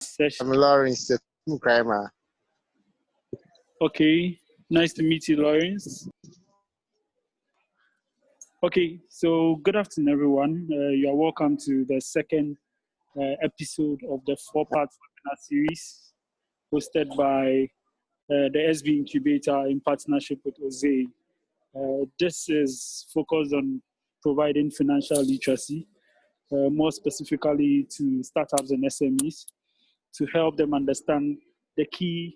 session. I'm Lawrence Kramer. Okay, nice to meet you, Lawrence. Okay, so good afternoon, everyone. You are welcome to the second episode of the four-part webinar series hosted by the SB Incubator in partnership with OZÉ. This is focused on providing financial literacy, more specifically to startups and SMEs, to help them understand the key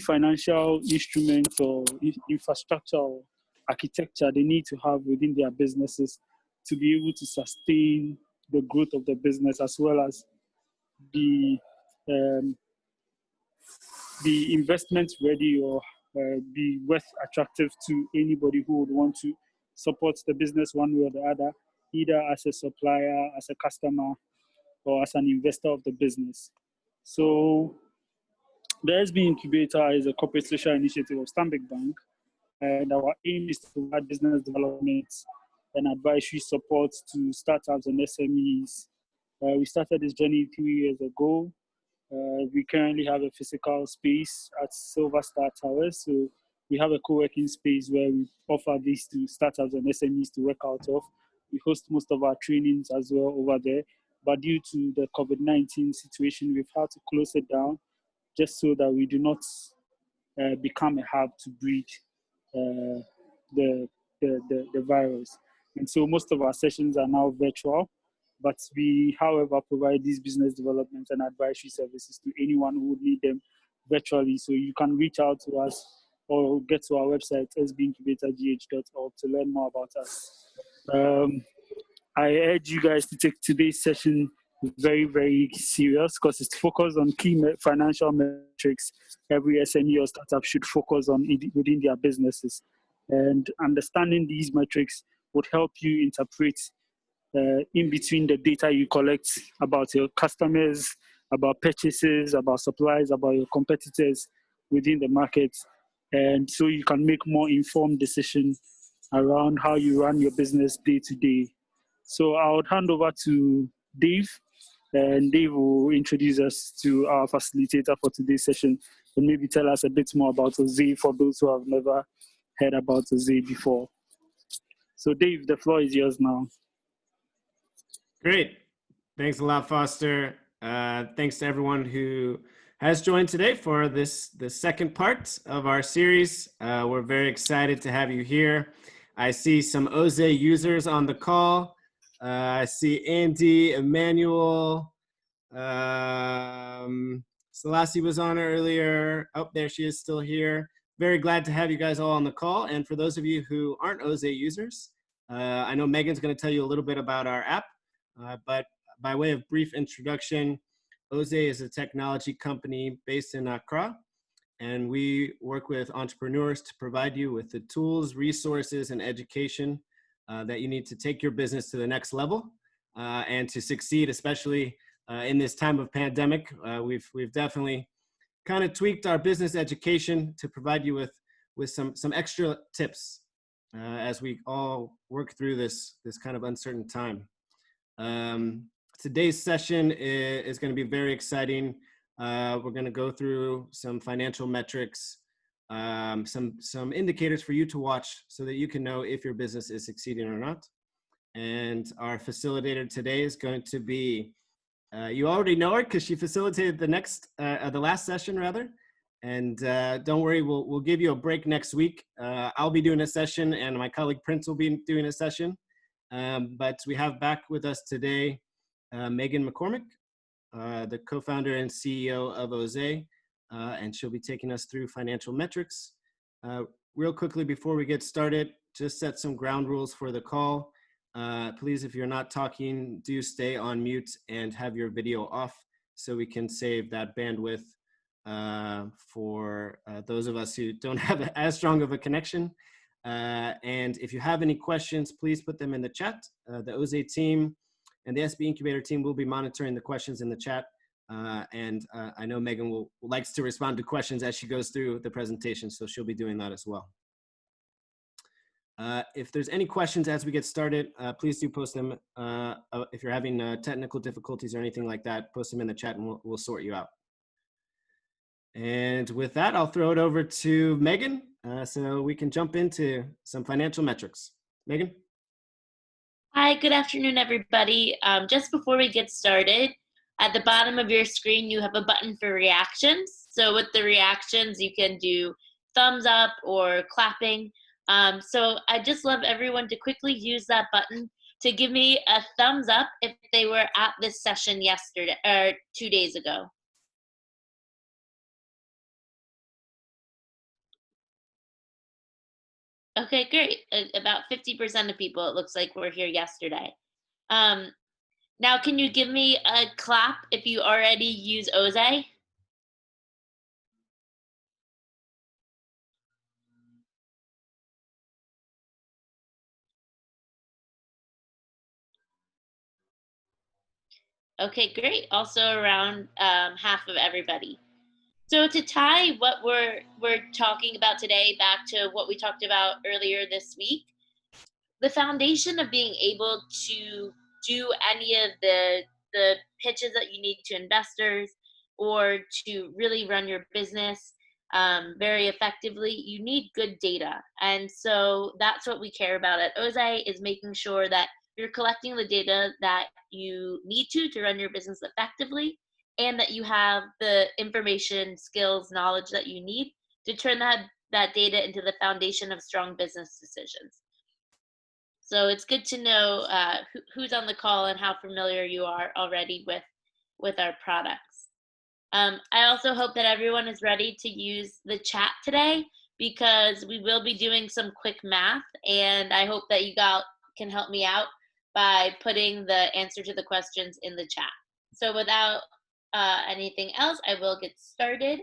financial instruments or infrastructure or architecture they need to have within their businesses to be able to sustain the growth of the business, as well as be investment ready or be worth attractive to anybody who would want to support the business one way or the other, either as a supplier, as a customer, or as an investor of the business. So the SB Incubator is a corporate social initiative of Stanbic Bank, and our aim is to provide business development and advisory support to startups and SMEs. We started this journey 3 years ago. We currently have a physical space at Silver Star Towers. So we have a co-working space where we offer this to startups and SMEs to work out of. We host most of our trainings as well over there. But due to the COVID-19 situation, we've had to close it down just so that we do not become a hub to breed the virus. And so most of our sessions are now virtual, but we, however, provide these business development and advisory services to anyone who would need them virtually. So you can reach out to us or get to our website, sbincubatorgh.org, to learn more about us. I urge you guys to take today's session very, very serious, because it's focused on key financial metrics every SME or startup should focus on within their businesses. And understanding these metrics would help you interpret in between the data you collect about your customers, about purchases, about supplies, about your competitors within the market. And so you can make more informed decisions around how you run your business day to day. So I would hand over to Dave, and Dave will introduce us to our facilitator for today's session and maybe tell us a bit more about OZÉ for those who have never heard about OZÉ before. So Dave, the floor is yours now. Great. Thanks a lot, Foster. Thanks to everyone who has joined today for the second part of our series. We're very excited to have you here. I see some OZÉ users on the call. I see Andy, Emmanuel, Selassie was on earlier. Oh, there she is, still here. Very glad to have you guys all on the call. And for those of you who aren't OZÉ users, I know Megan's going to tell you a little bit about our app, but by way of brief introduction, OZÉ is a technology company based in Accra, and we work with entrepreneurs to provide you with the tools, resources, and education that you need to take your business to the next level and to succeed, especially in this time of pandemic. We've definitely kind of tweaked our business education to provide you with some extra tips as we all work through this kind of uncertain time. Today's session is going to be very exciting. We're going to go through some financial metrics, some indicators for you to watch so that you can know if your business is succeeding or not. And our facilitator today is going to be, you already know her because she facilitated the last session rather. And don't worry, we'll give you a break next week. I'll be doing a session and my colleague Prince will be doing a session. But we have back with us today, Meghan McCormick, the co-founder and CEO of OZÉ. And she'll be taking us through financial metrics. Real quickly before we get started, just set some ground rules for the call. Please, if you're not talking, do stay on mute and have your video off so we can save that bandwidth for those of us who don't have as strong of a connection. And if you have any questions, please put them in the chat. The OZÉ team and the SB Incubator team will be monitoring the questions in the chat. And I know Megan likes to respond to questions as she goes through the presentation, so she'll be doing that as well. If there's any questions as we get started, please do post them. If you're having technical difficulties or anything like that, post them in the chat and we'll sort you out. And with that, I'll throw it over to Megan so we can jump into some financial metrics. Megan? Hi, good afternoon, everybody. Just before we get started, at the bottom of your screen, you have a button for reactions. So with the reactions, you can do thumbs up or clapping. So I just love everyone to quickly use that button to give me a thumbs up if they were at this session yesterday or 2 days ago. Okay, great. About 50% of people, it looks like, were here yesterday. Now, can you give me a clap if you already use OZÉ? Okay, great. Also around half of everybody. So to tie what we're talking about today back to what we talked about earlier this week, the foundation of being able to do any of the pitches that you need to investors or to really run your business very effectively, you need good data. And so that's what we care about at OZÉ, is making sure that you're collecting the data that you need to run your business effectively, and that you have the information, skills, knowledge that you need to turn that data into the foundation of strong business decisions. So it's good to know who's on the call and how familiar you are already with our products. I also hope that everyone is ready to use the chat today, because we will be doing some quick math, and I hope that you guys can help me out by putting the answer to the questions in the chat. So without anything else, I will get started.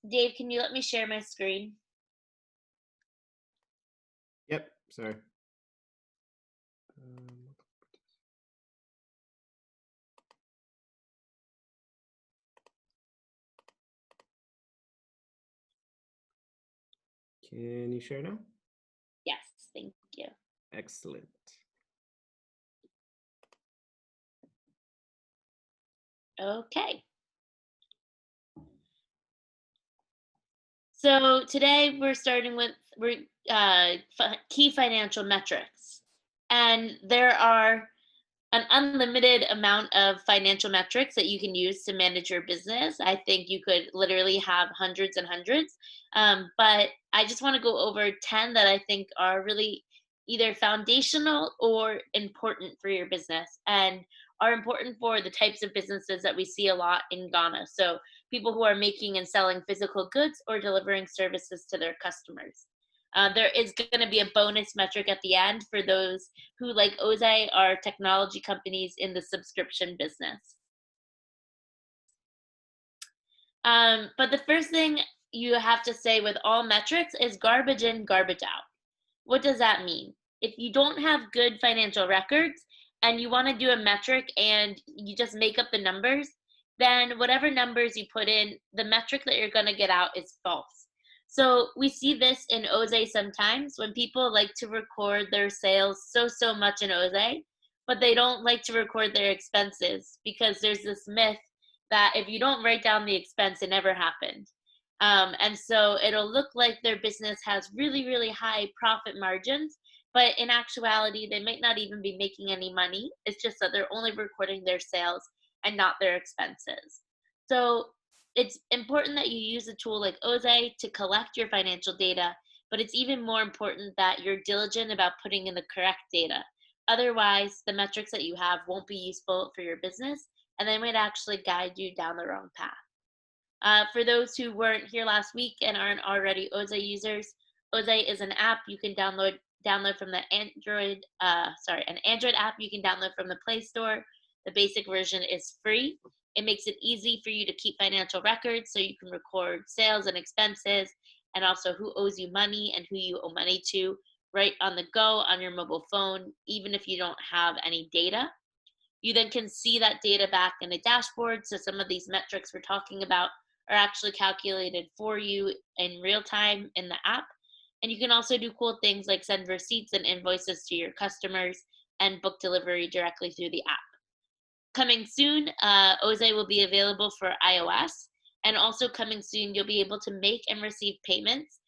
Dave, can you let me share my screen? Yep, sorry. Can you share now? Yes, thank you. Excellent. Okay. So today we're starting with key financial metrics. And there are an unlimited amount of financial metrics that you can use to manage your business. I think you could literally have hundreds and hundreds. But I just want to go over 10 that I think are really either foundational or important for your business, and are important for the types of businesses that we see a lot in Ghana. So people who are making and selling physical goods or delivering services to their customers. There is going to be a bonus metric at the end for those who, like OZÉ, are technology companies in the subscription business. But the first thing you have to say with all metrics is garbage in, garbage out. What does that mean? If you don't have good financial records and you want to do a metric and you just make up the numbers, then whatever numbers you put in, the metric that you're going to get out is false. So we see this in OZÉ sometimes when people like to record their sales so much in OZÉ, but they don't like to record their expenses, because there's this myth that if you don't write down the expense, it never happened. And so it'll look like their business has really high profit margins, but in actuality, they might not even be making any money. It's just that they're only recording their sales and not their expenses. So it's important that you use a tool like OZÉ to collect your financial data, but it's even more important that you're diligent about putting in the correct data. Otherwise, the metrics that you have won't be useful for your business, and they might actually guide you down the wrong path. For those who weren't here last week and aren't already OZÉ users, OZÉ is an app you can download from the Android, an Android app you can download from the Play Store. The basic version is free. It makes it easy for you to keep financial records, so you can record sales and expenses, and also who owes you money and who you owe money to right on the go on your mobile phone, even if you don't have any data. You then can see that data back in a dashboard. So some of these metrics we're talking about are actually calculated for you in real time in the app. And you can also do cool things like send receipts and invoices to your customers and book delivery directly through the app. Coming soon, OZÉ will be available for iOS, and also coming soon, you'll be able to make and receive payments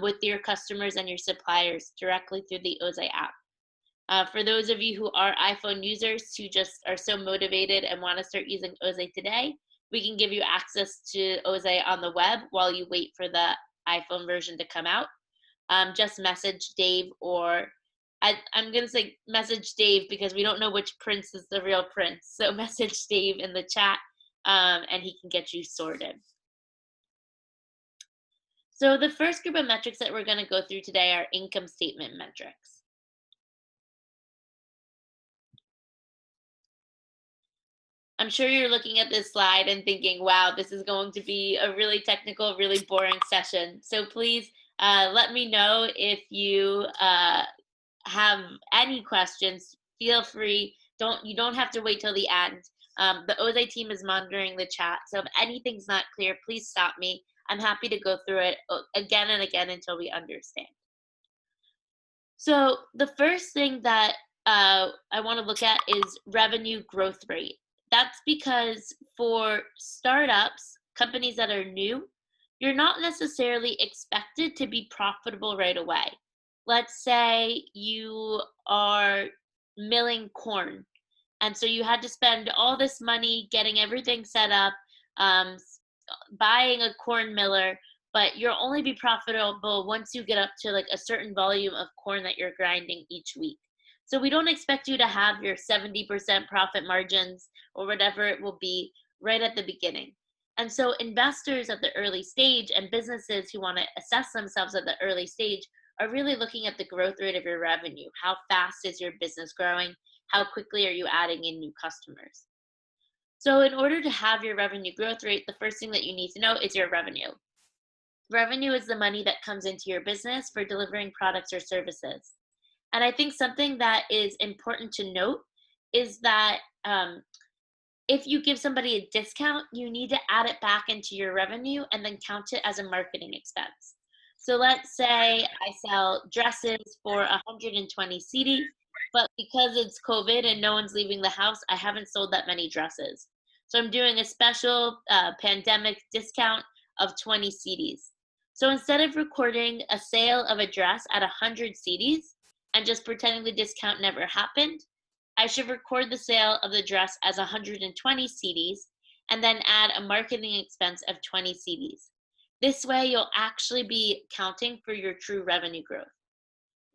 with your customers and your suppliers directly through the OZÉ app. For those of you who are iPhone users who just are so motivated and want to start using OZÉ today, we can give you access to OZÉ on the web while you wait for the iPhone version to come out. Just message Dave, or I'm going to say message Dave because we don't know which prince is the real prince. So message Dave in the chat and he can get you sorted. So the first group of metrics that we're going to go through today are income statement metrics. I'm sure you're looking at this slide and thinking, wow, this is going to be a really technical, really boring session. So please let me know if you have any questions. Feel free. You don't have to wait till the end. The OZÉ team is monitoring the chat. So if anything's not clear, please stop me. I'm happy to go through it again and again until we understand. So the first thing that I want to look at is revenue growth rate. That's because for startups, companies that are new, you're not necessarily expected to be profitable right away. Let's say you are milling corn, and so you had to spend all this money getting everything set up, buying a corn miller, but you'll only be profitable once you get up to like a certain volume of corn that you're grinding each week. So we don't expect you to have your 70% profit margins or whatever it will be right at the beginning. And so investors at the early stage and businesses who want to assess themselves at the early stage are really looking at the growth rate of your revenue. How fast is your business growing? How quickly are you adding in new customers? So in order to have your revenue growth rate, the first thing that you need to know is your revenue. Revenue is the money that comes into your business for delivering products or services. And I think something that is important to note is that if you give somebody a discount, you need to add it back into your revenue and then count it as a marketing expense. So let's say I sell dresses for 120 cedi, but because it's COVID and no one's leaving the house, I haven't sold that many dresses. So I'm doing a special pandemic discount of 20 cedis. So instead of recording a sale of a dress at 100 cedis and just pretending the discount never happened, I should record the sale of the dress as 120 cedis and then add a marketing expense of 20 cedis. This way, you'll actually be counting for your true revenue growth.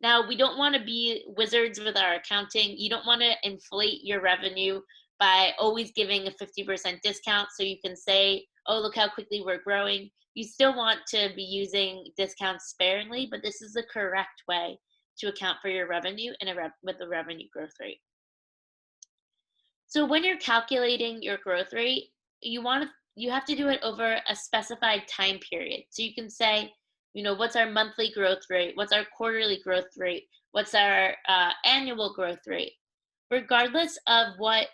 Now, we don't want to be wizards with our accounting. You don't want to inflate your revenue by always giving a 50% discount so you can say, oh, look how quickly we're growing. You still want to be using discounts sparingly, but this is the correct way to account for your revenue with a revenue growth rate. So when you're calculating your growth rate, you have to do it over a specified time period. So you can say, what's our monthly growth rate? What's our quarterly growth rate? What's our annual growth rate? Regardless of what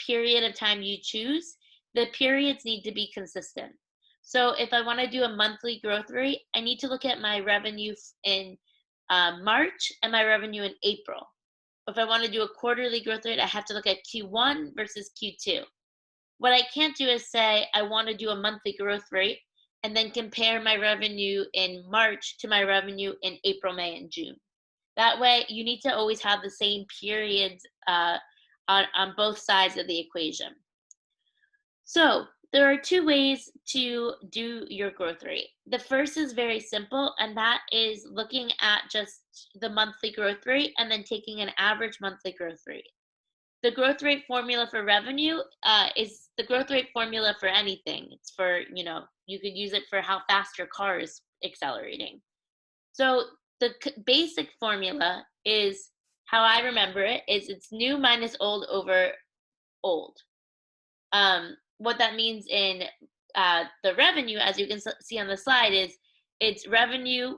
period of time you choose, the periods need to be consistent. So if I want to do a monthly growth rate, I need to look at my revenue in March and my revenue in April. If I want to do a quarterly growth rate, I have to look at Q1 versus Q2. What I can't do is say I want to do a monthly growth rate and then compare my revenue in March to my revenue in April, May, and June. That way, you need to always have the same periods on both sides of the equation. So there are two ways to do your growth rate. The first is very simple, and that is looking at just the monthly growth rate and then taking an average monthly growth rate. The growth rate formula for revenue is the growth rate formula for anything. It's for, you could use it for how fast your car is accelerating. So the basic formula is, how I remember it, is it's new minus old over old. What that means in the revenue, as you can see on the slide, is it's revenue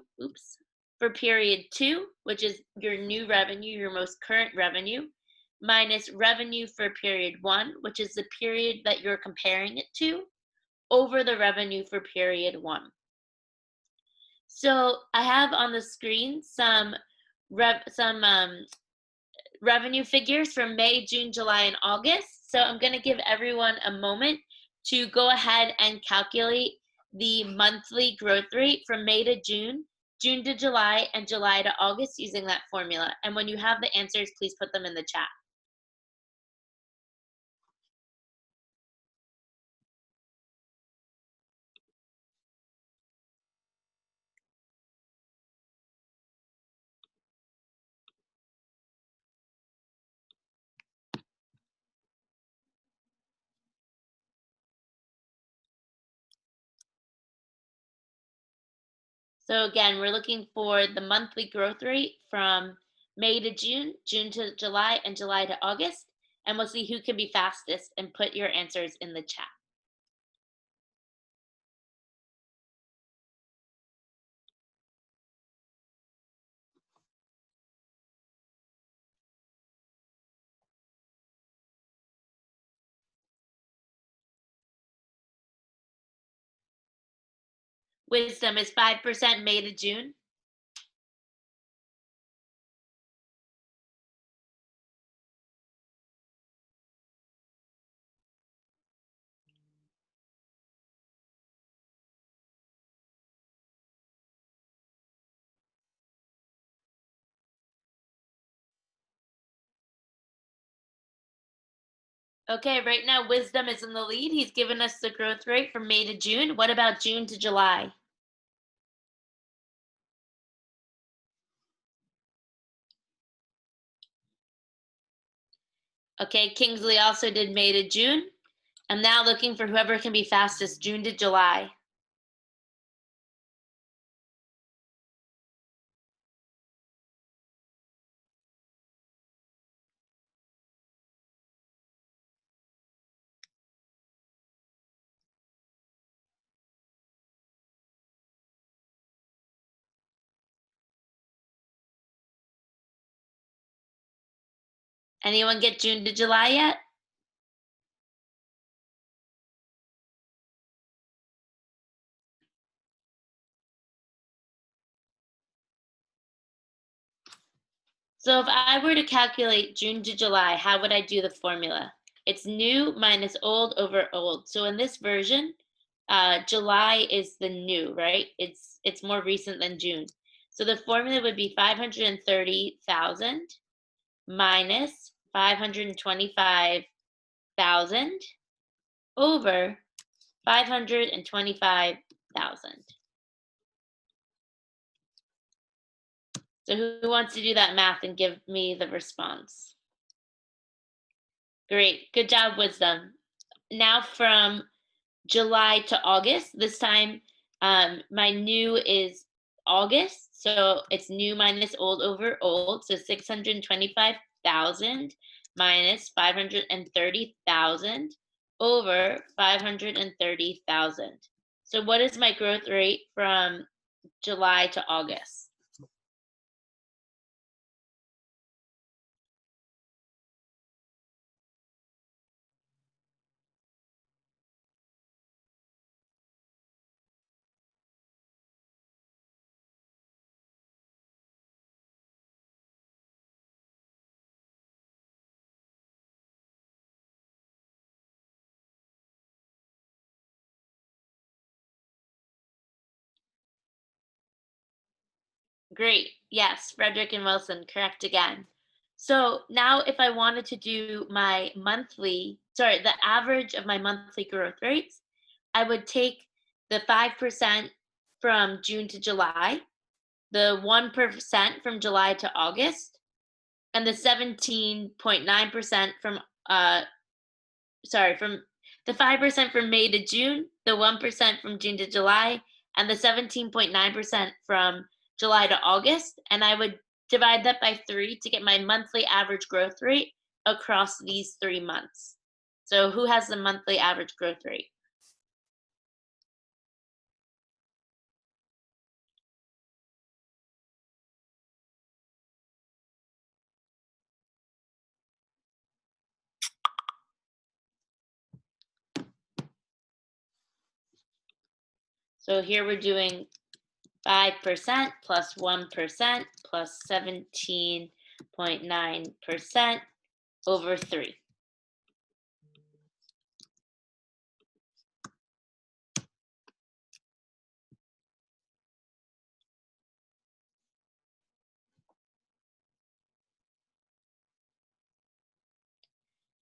for period 2, which is your new revenue, your most current revenue, minus revenue for period 1, which is the period that you're comparing it to, over the revenue for period 1. So I have on the screen some revenue figures from May, June, July, and August. So I'm going to give everyone a moment to go ahead and calculate the monthly growth rate from May to June, June to July, and July to August using that formula. And when you have the answers, please put them in the chat. So again, we're looking for the monthly growth rate from May to June, June to July, and July to August. And we'll see who can be fastest and put your answers in the chat. Wisdom is 5% May to June. Okay, right now Wisdom is in the lead. He's given us the growth rate from May to June. What about June to July? Okay, Kingsley also did May to June. I'm now looking for whoever can be fastest, June to July. Anyone get June to July yet? So if I were to calculate June to July, how would I do the formula? It's new minus old over old. So in this version, July is the new, right? It's more recent than June. So the formula would be 530,000 minus 525,000 over 525,000. So who wants to do that math and give me the response? Great, good job, Wisdom. Now from July to August, this time my new is August, so it's new minus old over old, so 625,000 minus 530,000 over 530,000. So what is my growth rate from July to August? Great. Yes, Frederick and Wilson, correct again. So now if I wanted to do my the average of my monthly growth rates, I would take the 5% from June to July, the 1% from July to August, and the 17.9% from from the 5% from May to June, the 1% from June to July, and the 17.9% from July to August. And I would divide that by 3 to get my monthly average growth rate across these 3 months. So who has the monthly average growth rate? So here we're doing 5% plus 1% plus 17.9% over 3.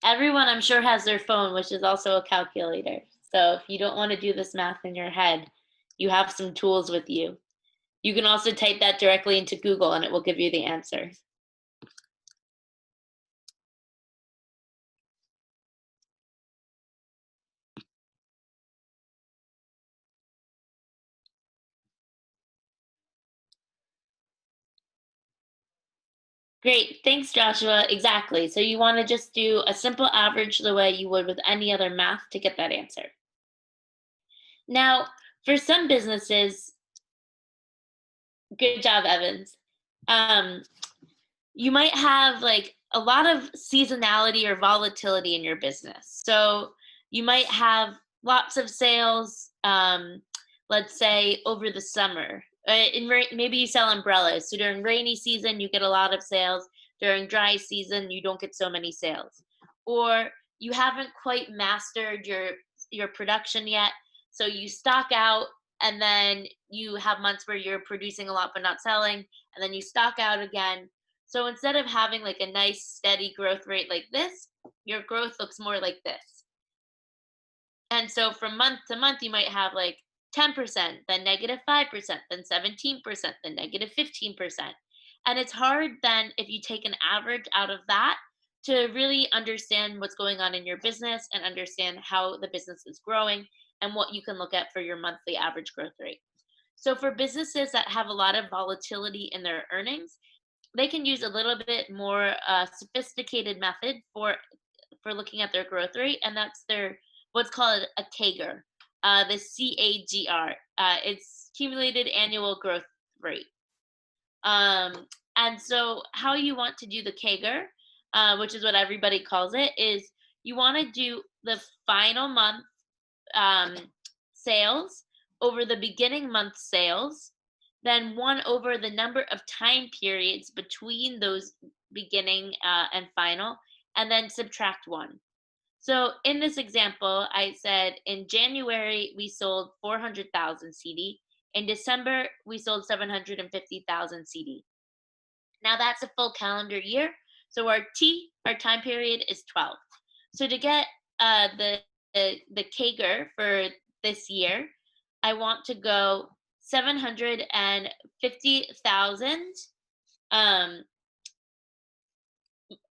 Everyone, I'm sure, has their phone, which is also a calculator. So if you don't want to do this math in your head, you have some tools with you. You can also type that directly into Google and it will give you the answer. Great, thanks, Joshua. Exactly. So you want to just do a simple average the way you would with any other math to get that answer. Now, for some businesses, good job, Evans. You might have like a lot of seasonality or volatility in your business. So you might have lots of sales, let's say over the summer. Maybe you sell umbrellas. So during rainy season, you get a lot of sales. During dry season, you don't get so many sales. Or you haven't quite mastered your production yet. So you stock out and then you have months where you're producing a lot but not selling, and then you stock out again. So instead of having like a nice steady growth rate like this, your growth looks more like this. And so from month to month, you might have like 10%, then -5%, then 17%, then -15%. And it's hard then if you take an average out of that to really understand what's going on in your business and understand how the business is growing and what you can look at for your monthly average growth rate. So for businesses that have a lot of volatility in their earnings, they can use a little bit more sophisticated method for looking at their growth rate, and that's their what's called a CAGR, the CAGR. It's cumulated annual growth rate. And so how you want to do the CAGR, which is what everybody calls it, is you want to do the final month sales over the beginning month sales, then 1 over the number of time periods between those beginning and final, and then subtract 1. So in this example, I said in January, we sold 400,000 CD. In December, we sold 750,000 CD. Now that's a full calendar year. So our time period, is 12. So to get the CAGR for this year, I want to go 750,000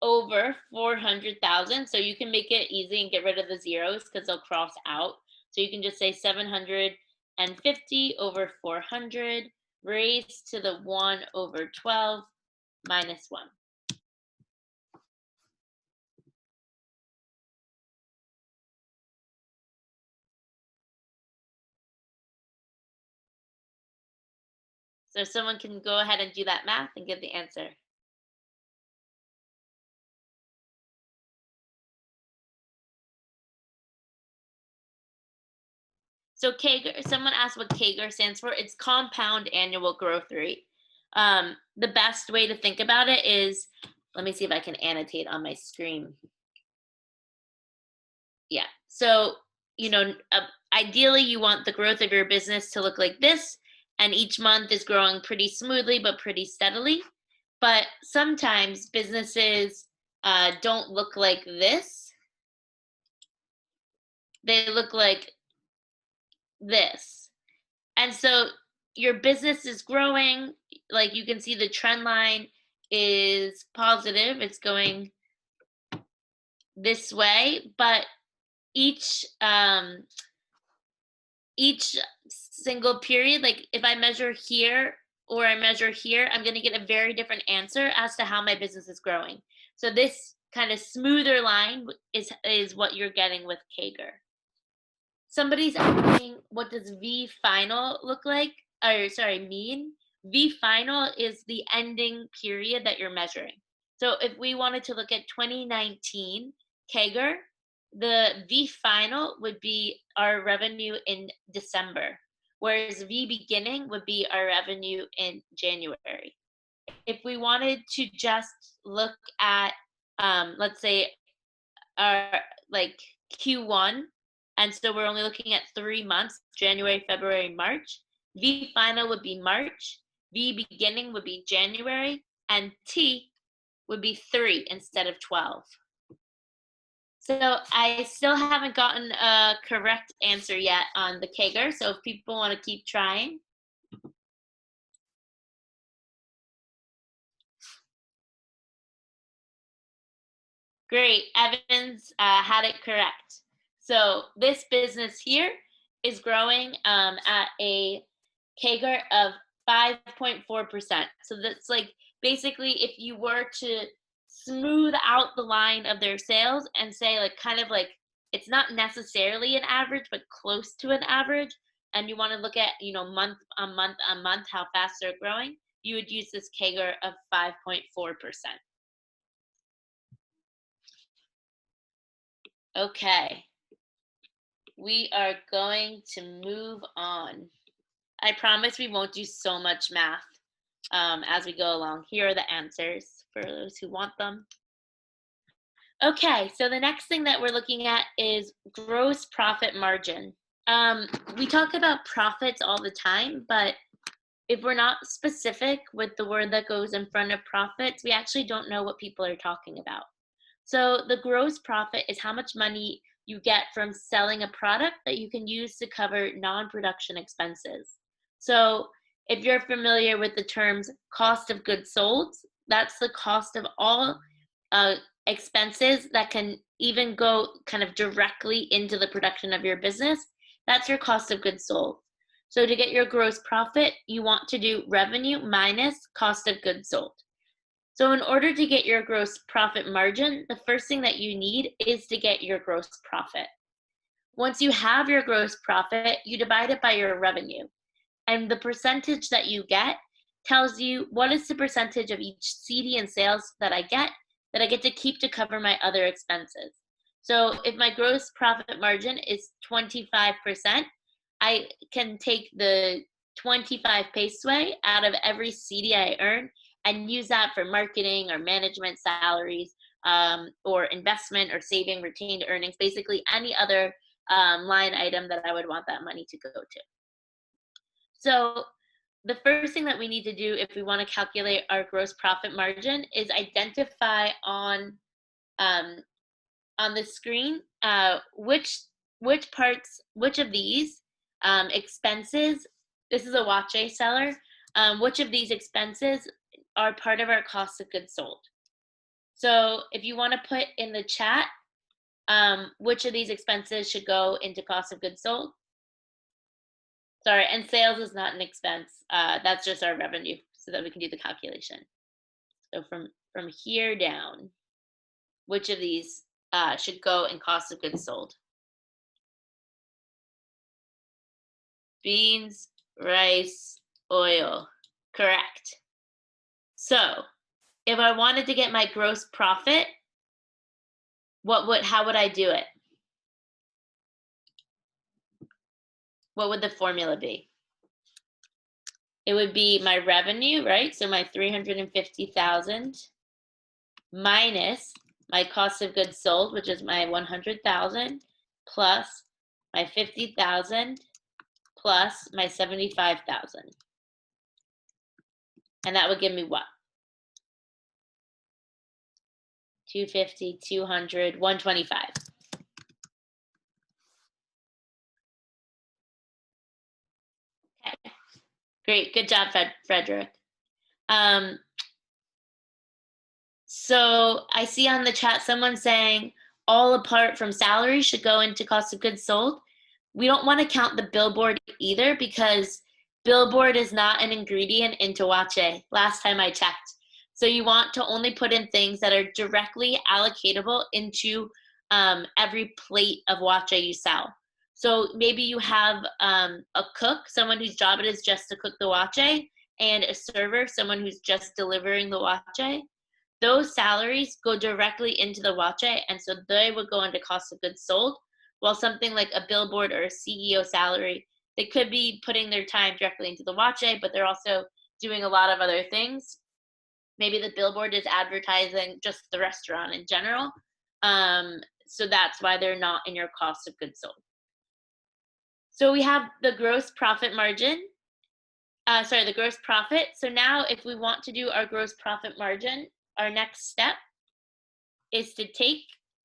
over 400,000. So you can make it easy and get rid of the zeros because they'll cross out. So you can just say 750 over 400 raised to the 1 over 12 minus 1. So someone can go ahead and do that math and give the answer. So CAGR, someone asked what CAGR stands for. It's compound annual growth rate. The best way to think about it is, let me see if I can annotate on my screen. Yeah, so, ideally you want the growth of your business to look like this, and each month is growing pretty smoothly, but pretty steadily. But sometimes businesses don't look like this. They look like this. And so your business is growing, like you can see the trend line is positive. It's going this way, but each single period, like if I measure here or I measure here, I'm going to get a very different answer as to how my business is growing. So this kind of smoother line is what you're getting with CAGR. Somebody's asking, what does V final look like? Or sorry, mean? V final is the ending period that you're measuring. So if we wanted to look at 2019 CAGR, the V final would be our revenue in December, whereas V beginning would be our revenue in January. If we wanted to just look at, let's say, our like Q1, and so we're only looking at 3 months, January, February, March, V final would be March, V beginning would be January, and T would be 3 instead of 12. So I still haven't gotten a correct answer yet on the CAGR, so if people want to keep trying. Great, Evans had it correct. So this business here is growing at a CAGR of 5.4%. So that's like basically if you were to smooth out the line of their sales and say like kind of like it's not necessarily an average but close to an average, and you want to look at, you know, month on month on month how fast they're growing, you would use this CAGR of 5.4%. Okay, we are going to move on. I promise we won't do so much math as we go along. Here are the answers for those who want them. Okay, so the next thing that we're looking at is gross profit margin. We talk about profits all the time, but if we're not specific with the word that goes in front of profits, we actually don't know what people are talking about. So the gross profit is how much money you get from selling a product that you can use to cover non-production expenses. So if you're familiar with the terms cost of goods sold, that's the cost of all expenses that can even go kind of directly into the production of your business. That's your cost of goods sold. So to get your gross profit, you want to do revenue minus cost of goods sold. So in order to get your gross profit margin, the first thing that you need is to get your gross profit. Once you have your gross profit, you divide it by your revenue. And the percentage that you get tells you what is the percentage of each CD in sales that I get to keep to cover my other expenses. So if my gross profit margin is 25%, I can take the 25 pesos out of every CD I earn and use that for marketing or management salaries, or investment or saving retained earnings, basically any other line item that I would want that money to go to. So the first thing that we need to do if we want to calculate our gross profit margin is identify on the screen which of these expenses, this is a OZÉ seller, which of these expenses are part of our cost of goods sold. So if you want to put in the chat which of these expenses should go into cost of goods sold. Sorry, and sales is not an expense. That's just our revenue so that we can do the calculation. So from here down, which of these should go in cost of goods sold? Beans, rice, oil. Correct. So if I wanted to get my gross profit, how would I do it? What would the formula be? It would be my revenue, right? So my 350,000 minus my cost of goods sold, which is my 100,000, plus my 50,000, plus my 75,000. And that would give me what? 250, 200, 125. Okay, great, good job, Frederick. So I see on the chat someone saying all apart from salary should go into cost of goods sold. We don't want to count the billboard either because billboard is not an ingredient into OZÉ, last time I checked. So you want to only put in things that are directly allocatable into every plate of OZÉ you sell. So maybe you have a cook, someone whose job it is just to cook the OZÉ, and a server, someone who's just delivering the OZÉ. Those salaries go directly into the OZÉ, and so they would go into cost of goods sold, while something like a billboard or a CEO salary They could be putting their time directly into the OZÉ, but they're also doing a lot of other things. Maybe the billboard is advertising just the restaurant in general. So that's why they're not in your cost of goods sold. So we have the gross profit margin. The gross profit. So now if we want to do our gross profit margin, our next step is to take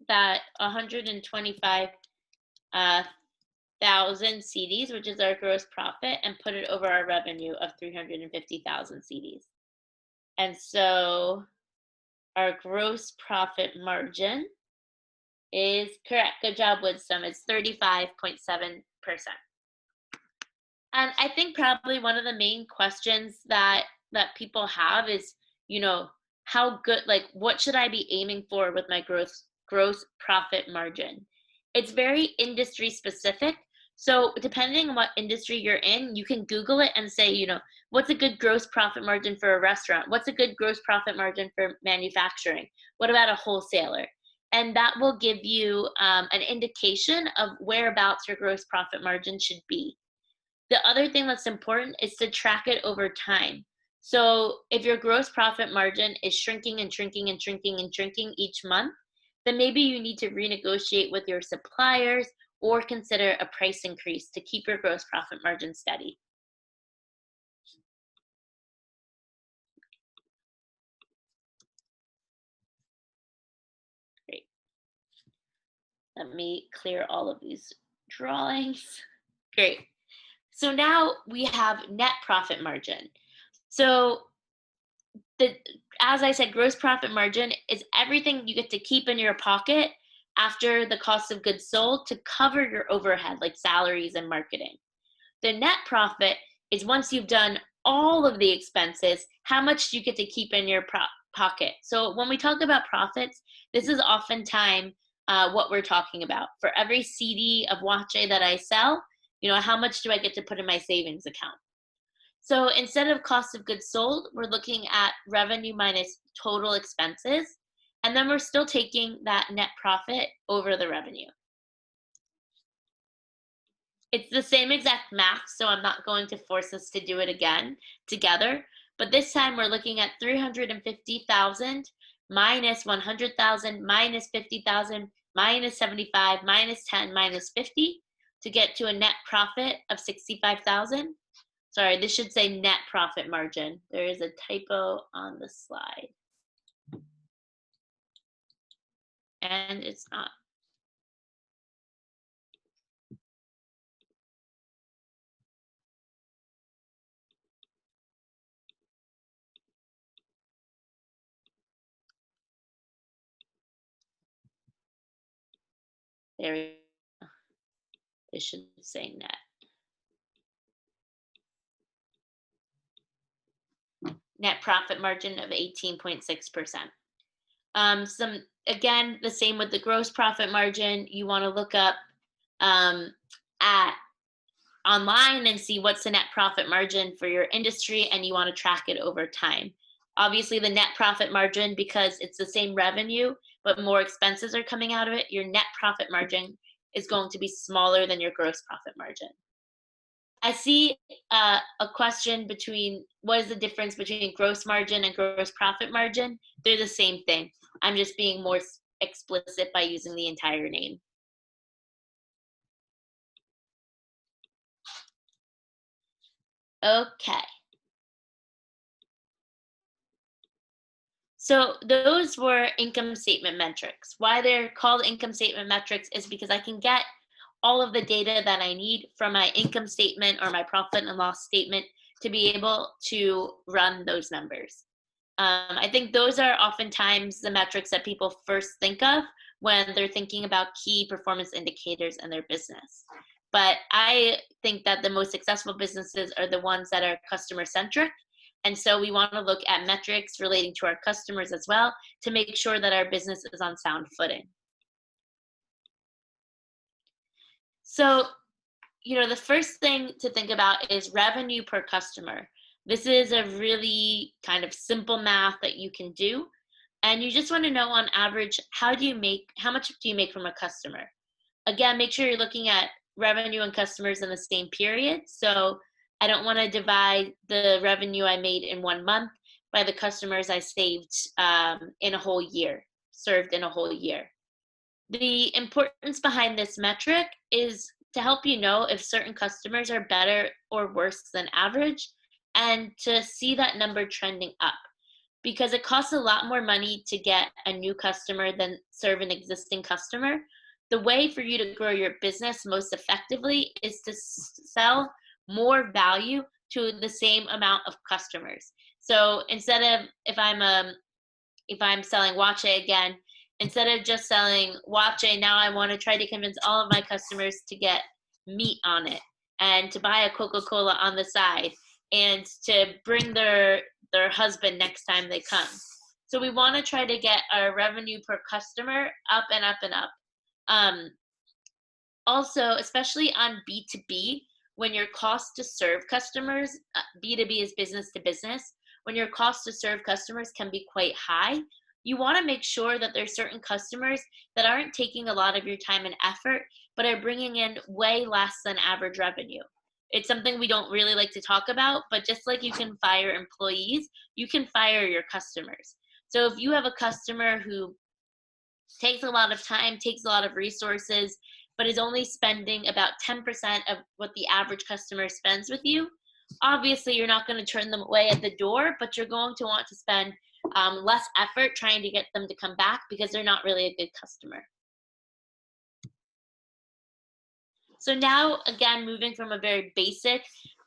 that 125,000 CDs, which is our gross profit, and put it over our revenue of 350,000 CDs. And so our gross profit margin is correct. Good job, Wisdom. It's 35.7%. And I think probably one of the main questions that people have is, how good, like, what should I be aiming for with my gross profit margin? It's very industry specific. So depending on what industry you're in, you can Google it and say, what's a good gross profit margin for a restaurant? What's a good gross profit margin for manufacturing? What about a wholesaler? And that will give you an indication of whereabouts your gross profit margin should be. The other thing that's important is to track it over time. So if your gross profit margin is shrinking and shrinking and shrinking and shrinking each month, then maybe you need to renegotiate with your suppliers or consider a price increase to keep your gross profit margin steady. Great. Let me clear all of these drawings. Great. So now we have net profit margin. So as I said, gross profit margin is everything you get to keep in your pocket after the cost of goods sold to cover your overhead, like salaries and marketing. The net profit is once you've done all of the expenses, how much do you get to keep in your pocket? So when we talk about profits, this is oftentimes what we're talking about. For every CD of OZÉ that I sell, how much do I get to put in my savings account? So instead of cost of goods sold, we're looking at revenue minus total expenses, and then we're still taking that net profit over the revenue. It's the same exact math, so I'm not going to force us to do it again together, but this time we're looking at 350,000 minus 100,000 minus 50,000 minus 75 minus 10 minus 50 to get to a net profit of 65,000. Sorry, this should say net profit margin. There is a typo on the slide. And it's not. There we go. It should say net. Net profit margin of 18.6%. Again, the same with the gross profit margin. You want to look up at online and see what's the net profit margin for your industry, and you want to track it over time. Obviously, the net profit margin, because it's the same revenue, but more expenses are coming out of it, your net profit margin is going to be smaller than your gross profit margin. I see a question between what is the difference between gross margin and gross profit margin. They're the same thing. I'm just being more explicit by using the entire name. Okay. So those were income statement metrics. Why they're called income statement metrics is because I can get all of the data that I need from my income statement or my profit and loss statement to be able to run those numbers. I think those are oftentimes the metrics that people first think of when they're thinking about key performance indicators in their business. But I think that the most successful businesses are the ones that are customer-centric. And so we want to look at metrics relating to our customers as well to make sure that our business is on sound footing. So, the first thing to think about is revenue per customer. This is a really kind of simple math that you can do. And you just want to know on average, how much do you make from a customer? Again, make sure you're looking at revenue and customers in the same period. So I don't want to divide the revenue I made in 1 month by the customers I saved in a whole year, served in a whole year. The importance behind this metric is to help you know if certain customers are better or worse than average, and to see that number trending up. Because it costs a lot more money to get a new customer than serve an existing customer. The way for you to grow your business most effectively is to sell more value to the same amount of customers. So instead of, if I'm selling OZÉ again, instead of just selling OZÉ, now I want to try to convince all of my customers to get meat on it and to buy a Coca-Cola on the side and to bring their husband next time they come. So we want to try to get our revenue per customer up and up and up. Also, especially on B2B, when your cost to serve customers, B2B is business to business, when your cost to serve customers can be quite high, you want to make sure that there's certain customers that aren't taking a lot of your time and effort, but are bringing in way less than average revenue. It's something we don't really like to talk about, but just like you can fire employees, you can fire your customers. So if you have a customer who takes a lot of time, takes a lot of resources, but is only spending about 10% of what the average customer spends with you, obviously you're not going to turn them away at the door, but you're going to want to spend less effort trying to get them to come back because they're not really a good customer. So now, again, moving from a very basic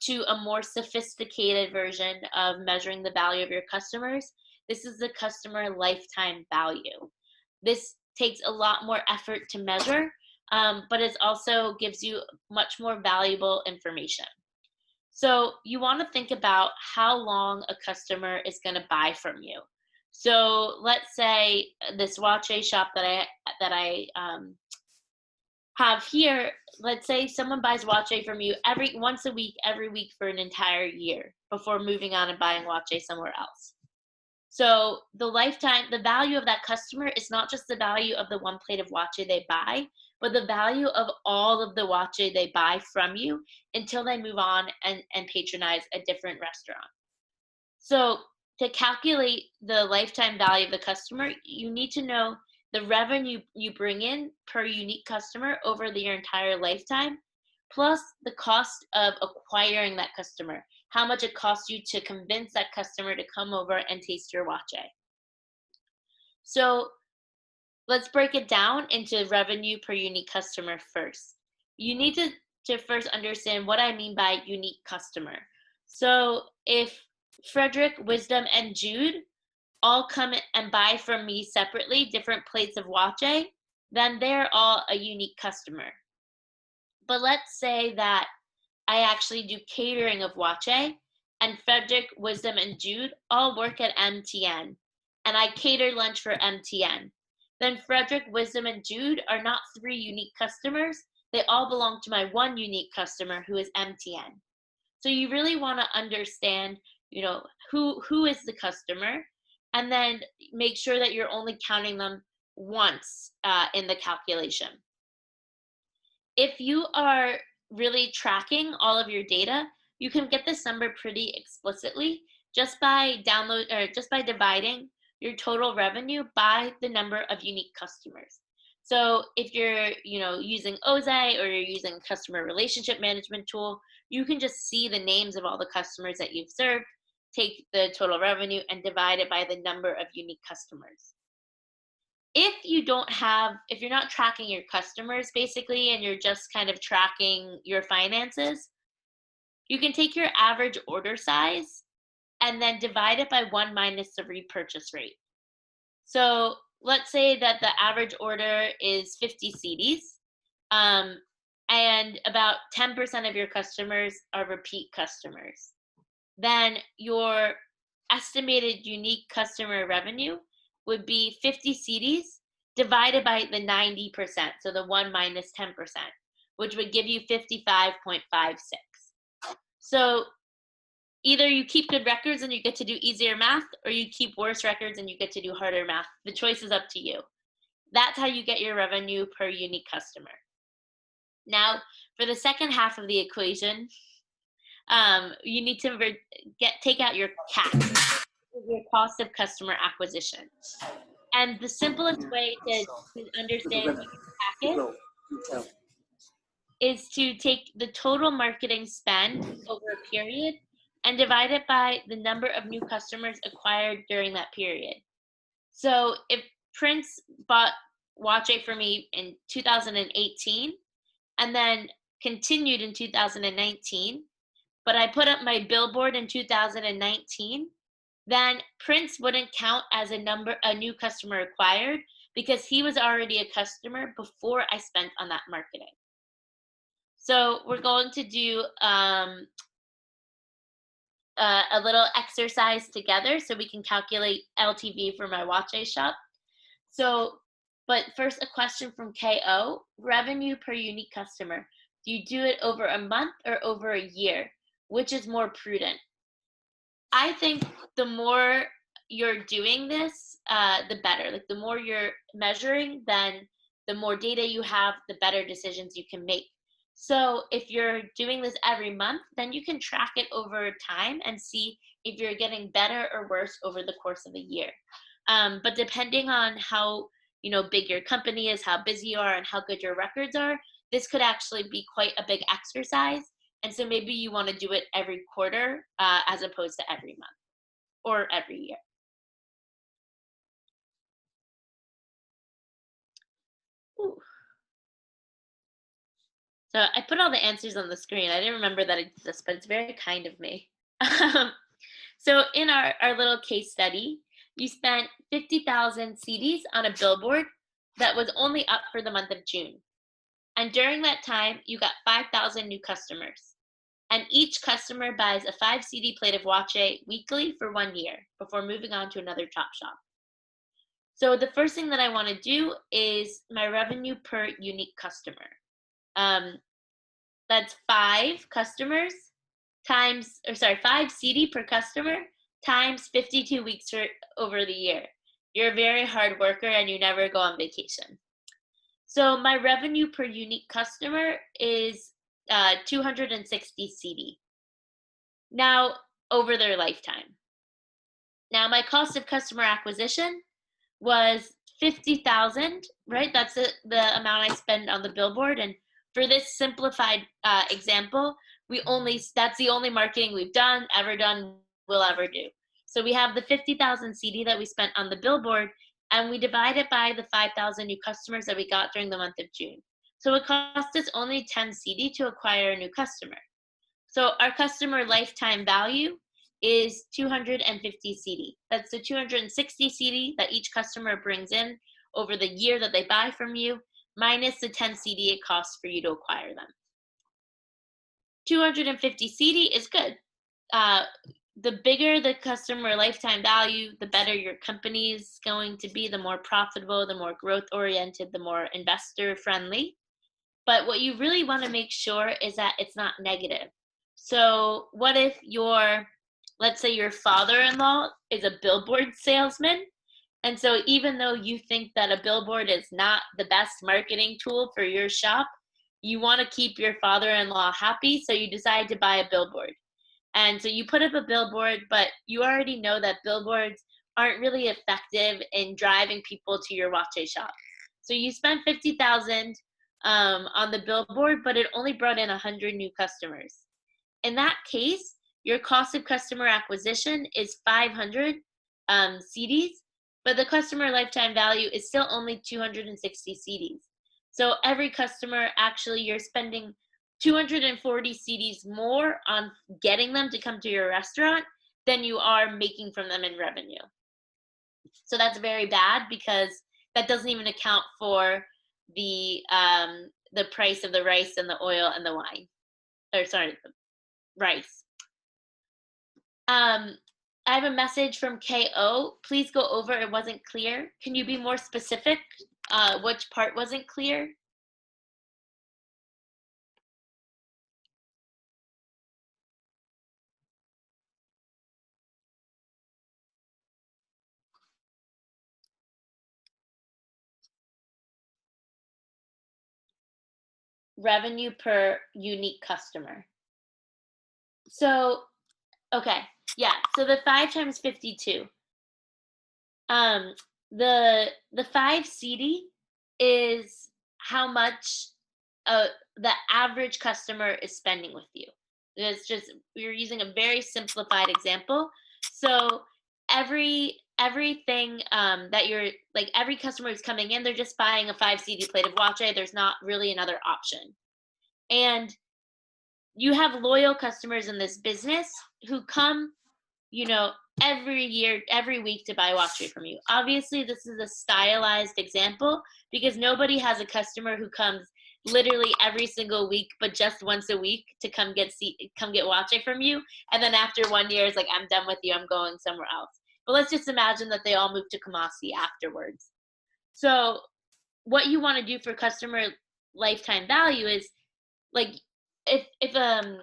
to a more sophisticated version of measuring the value of your customers, this is the customer lifetime value. This takes a lot more effort to measure, but it also gives you much more valuable information. So you want to think about how long a customer is going to buy from you. So let's say this OZÉ shop that I have here, let's say someone buys OZÉ from you once a week, every week for an entire year before moving on and buying OZÉ somewhere else. So the value of that customer is not just the value of the one plate of OZÉ they buy, but the value of all of the OZÉ they buy from you until they move on and patronize a different restaurant. So to calculate the lifetime value of the customer, you need to know the revenue you bring in per unique customer over your entire lifetime, plus the cost of acquiring that customer, how much it costs you to convince that customer to come over and taste your OZÉ. So let's break it down into revenue per unique customer first. You need to first understand what I mean by unique customer. So if Frederick, Wisdom, and Jude all come and buy from me separately different plates of OZÉ, then they're all a unique customer. But let's say that I actually do catering of OZÉ, and Frederick, Wisdom, and Jude all work at MTN, and I cater lunch for MTN. Then Frederick, Wisdom, and Jude are not 3 unique customers. They all belong to my one unique customer, who is MTN. So you really want to understand, who is the customer, and then make sure that you're only counting them once in the calculation. If you are really tracking all of your data, you can get this number pretty explicitly just by dividing your total revenue by the number of unique customers. So if you're using OZÉ or you're using a customer relationship management tool, you can just see the names of all the customers that you've served, take the total revenue and divide it by the number of unique customers. If you're not tracking your customers basically, and you're just kind of tracking your finances, you can take your average order size and then divide it by 1 minus the repurchase rate. So let's say that the average order is 50 CDs, and about 10% of your customers are repeat customers. Then your estimated unique customer revenue would be 50 CDs divided by the 90%, so the 1 minus 10%, which would give you 55.56. So either you keep good records and you get to do easier math, or you keep worse records and you get to do harder math. The choice is up to you. That's how you get your revenue per unique customer. Now, for the second half of the equation, you need to take out your CAC, your cost of customer acquisition. And the simplest way to understand what your CAC is to take the total marketing spend over a period and divide it by the number of new customers acquired during that period. So if Prince bought OZÉ for me in 2018 and then continued in 2019, but I put up my billboard in 2019, then Prince wouldn't count as a new customer acquired because he was already a customer before I spent on that marketing. So we're going to do a little exercise together so we can calculate LTV for my OZÉ shop. So, but first a question from KO, revenue per unique customer. Do you do it over a month or over a year? Which is more prudent? I think the more you're doing this, the better. Like the more you're measuring, then the more data you have, the better decisions you can make. So if you're doing this every month, then you can track it over time and see if you're getting better or worse over the course of a year. But depending on how big your company is, how busy you are, and how good your records are, this could actually be quite a big exercise. And so maybe you want to do it every quarter as opposed to every month or every year. Ooh. So I put all the answers on the screen. I didn't remember that it exists, but it's very kind of me. So in our little case study, you spent 50,000 CDs on a billboard that was only up for the month of June. And during that time, you got 5,000 new customers. And each customer buys a 5 CD plate of OZÉ weekly for 1 year before moving on to another Top shop. So the first thing that I want to do is my revenue per unique customer. That's 5 customers times, 5 CD per customer times 52 weeks over the year. You're a very hard worker and you never go on vacation. So my revenue per unique customer is 260 CD. Now, over their lifetime. Now, my cost of customer acquisition was 50,000, right? That's the amount I spend on the billboard. And for this simplified example, that's the only marketing we've ever done, will ever do. So we have the 50,000 CD that we spent on the billboard, and we divide it by the 5,000 new customers that we got during the month of June. So it cost us only 10 CD to acquire a new customer. So our customer lifetime value is 250 CD. That's the 260 CD that each customer brings in over the year that they buy from you, minus the 10 CD it costs for you to acquire them. 250 CD is good. The bigger the customer lifetime value, the better your company is going to be, the more profitable, the more growth oriented, the more investor friendly. But what you really want to make sure is that it's not negative. So what if let's say your father-in-law is a billboard salesman, and so even though you think that a billboard is not the best marketing tool for your shop, you want to keep your father-in-law happy, so you decide to buy a billboard. And so you put up a billboard, but you already know that billboards aren't really effective in driving people to your OZÉ shop. So you spent 50,000 on the billboard, but it only brought in 100 new customers. In that case, your cost of customer acquisition is 500 CDs, but the customer lifetime value is still only 260 CDs. So every customer, actually, you're spending 240 CDs more on getting them to come to your restaurant than you are making from them in revenue. So that's very bad because that doesn't even account for the price of the rice and the oil and the wine. Rice. I have a message from KO. Please go over, it wasn't clear. Can you be more specific? Which part wasn't clear? revenue per unique customer. So, okay, yeah. So the 5 times 52. The 5 CD is how much the average customer is spending with you. It's just, we're using a very simplified example. So everything that you're like, every customer who's coming in, they're just buying a 5 CD plate of OZÉ. There's not really another option. And you have loyal customers in this business who come, you know, every year, every week to buy OZÉ from you. Obviously, this is a stylized example because nobody has a customer who comes literally every single week, but just once a week to come get OZÉ from you. And then after 1 year, it's like, I'm done with you, I'm going somewhere else. But let's just imagine that they all move to Kumasi afterwards. So what you want to do for customer lifetime value is, like, if a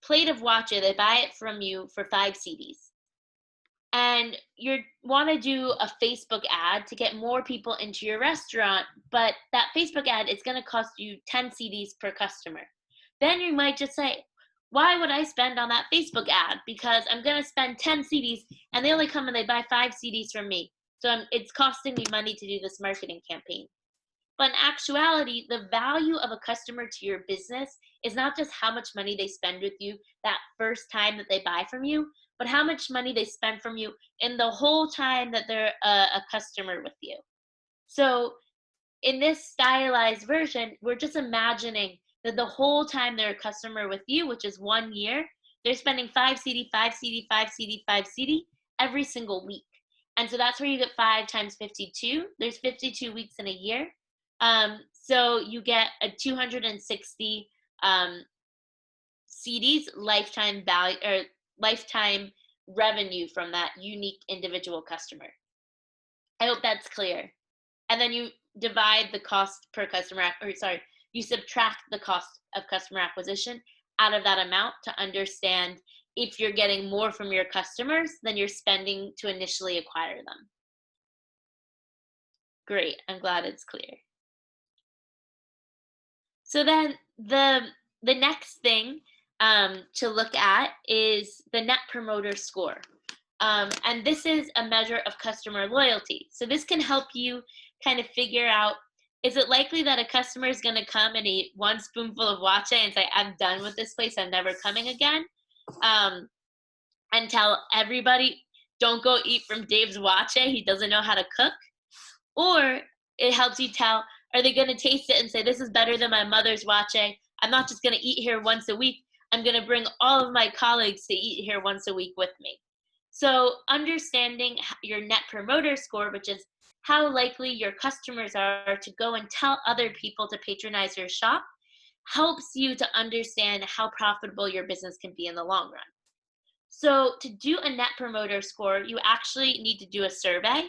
plate of OZÉ, they buy it from you for 5 CDs, and you want to do a Facebook ad to get more people into your restaurant, but that Facebook ad is going to cost you 10 CDs per customer. Then you might just say, why would I spend on that Facebook ad? Because I'm going to spend 10 CDs and they only come and they buy 5 CDs from me. So it's costing me money to do this marketing campaign. But in actuality, the value of a customer to your business is not just how much money they spend with you that first time that they buy from you, but how much money they spend from you in the whole time that they're a customer with you. So in this stylized version, we're just imagining that the whole time they're a customer with you, which is 1 year, they're spending 5 CD, 5 CD, 5 CD, 5 CD every single week. And so that's where you get 5 times 52. There's 52 weeks in a year. So you get a 260 CDs lifetime value, or lifetime revenue from that unique individual customer. I hope that's clear. And then you divide the cost per customer, you subtract the cost of customer acquisition out of that amount to understand if you're getting more from your customers than you're spending to initially acquire them. Great, I'm glad it's clear. So then the next thing to look at is the Net Promoter Score. And this is a measure of customer loyalty. So this can help you kind of figure out, is it likely that a customer is going to come and eat 1 spoonful of OZÉ and say, I'm done with this place, I'm never coming again? And tell everybody, don't go eat from Dave's OZÉ, he doesn't know how to cook? Or it helps you tell, are they going to taste it and say, this is better than my mother's OZÉ, I'm not just going to eat here once a week, I'm going to bring all of my colleagues to eat here once a week with me. So understanding your Net Promoter Score, which is how likely your customers are to go and tell other people to patronize your shop, helps you to understand how profitable your business can be in the long run. So to do a Net Promoter Score, you actually need to do a survey.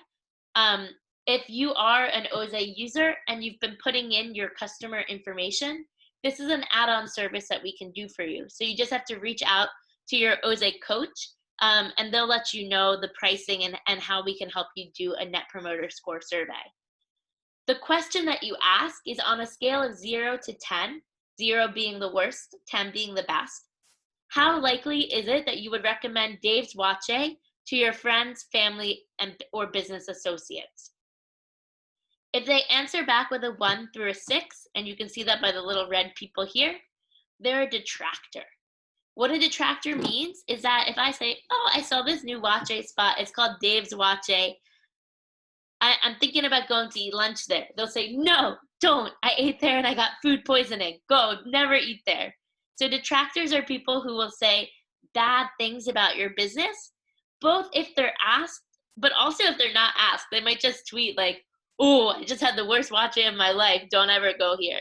If you are an OZÉ user and you've been putting in your customer information, this is an add-on service that we can do for you. So you just have to reach out to your OZÉ coach, and they'll let you know the pricing and how we can help you do a Net Promoter Score survey. The question that you ask is on a scale of 0 to 10, 0 being the worst, 10 being the best. How likely is it that you would recommend Dave's OZÉ to your friends, family, or business associates? If they answer back with a 1 through a 6, and you can see that by the little red people here, they're a detractor. What a detractor means is that if I say, oh, I saw this new OZÉ spot, it's called Dave's OZÉ, I'm thinking about going to eat lunch there. They'll say, no, don't. I ate there and I got food poisoning. Go, never eat there. So detractors are people who will say bad things about your business, both if they're asked, but also if they're not asked. They might just tweet like, oh, I just had the worst OZÉ of my life. Don't ever go here.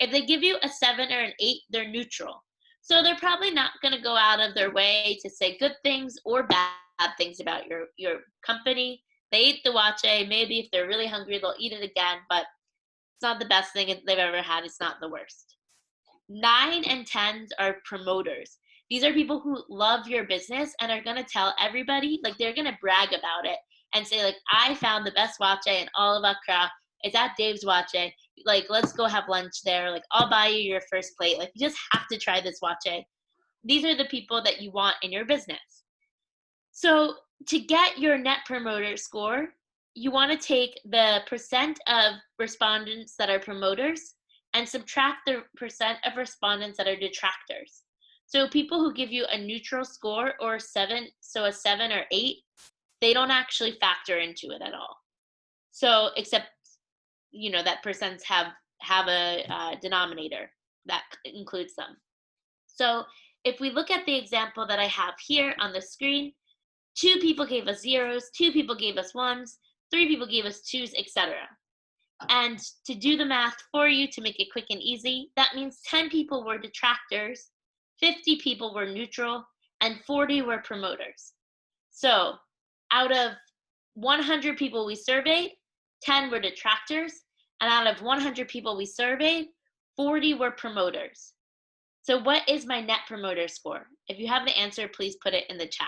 If they give you a 7 or an 8, they're neutral. So they're probably not going to go out of their way to say good things or bad things about your company. They ate the OZÉ. Maybe if they're really hungry, they'll eat it again, but it's not the best thing they've ever had. It's not the worst. 9 and 10s are promoters. These are people who love your business and are going to tell everybody, like they're going to brag about it and say like, I found the best OZÉ in all of Accra. It's at Dave's OZÉ. like, let's go have lunch there. Like, I'll buy you your first plate. Like, you just have to try this wache. These are the people that you want in your business. So to get your net promoter score, you want to take the percent of respondents that are promoters and subtract the percent of respondents that are detractors. So people who give you a neutral score or a 7 or 8, they don't actually factor into it at all. So except, you know, that percents have a denominator that includes them. So if we look at the example that I have here on the screen, 2 people gave us 0s, 2 people gave us 1s, 3 people gave us 2s, etc. And to do the math for you, to make it quick and easy, that means 10 people were detractors, 50 people were neutral, and 40 were promoters. So out of 100 people we surveyed, 10 were detractors, and out of 100 people we surveyed, 40 were promoters. So what is my net promoter score? If you have the answer, please put it in the chat.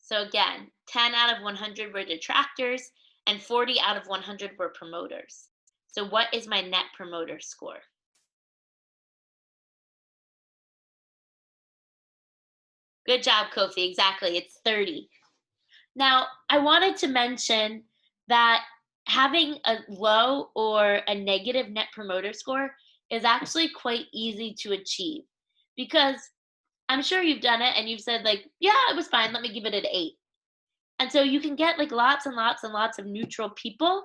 So again, 10 out of 100 were detractors and 40 out of 100 were promoters. So what is my net promoter score? Good job, Kofi. Exactly, it's 30. Now, I wanted to mention that having a low or a negative net promoter score is actually quite easy to achieve, because I'm sure you've done it and you've said like, yeah, it was fine, let me give it an 8. And so you can get like lots and lots and lots of neutral people,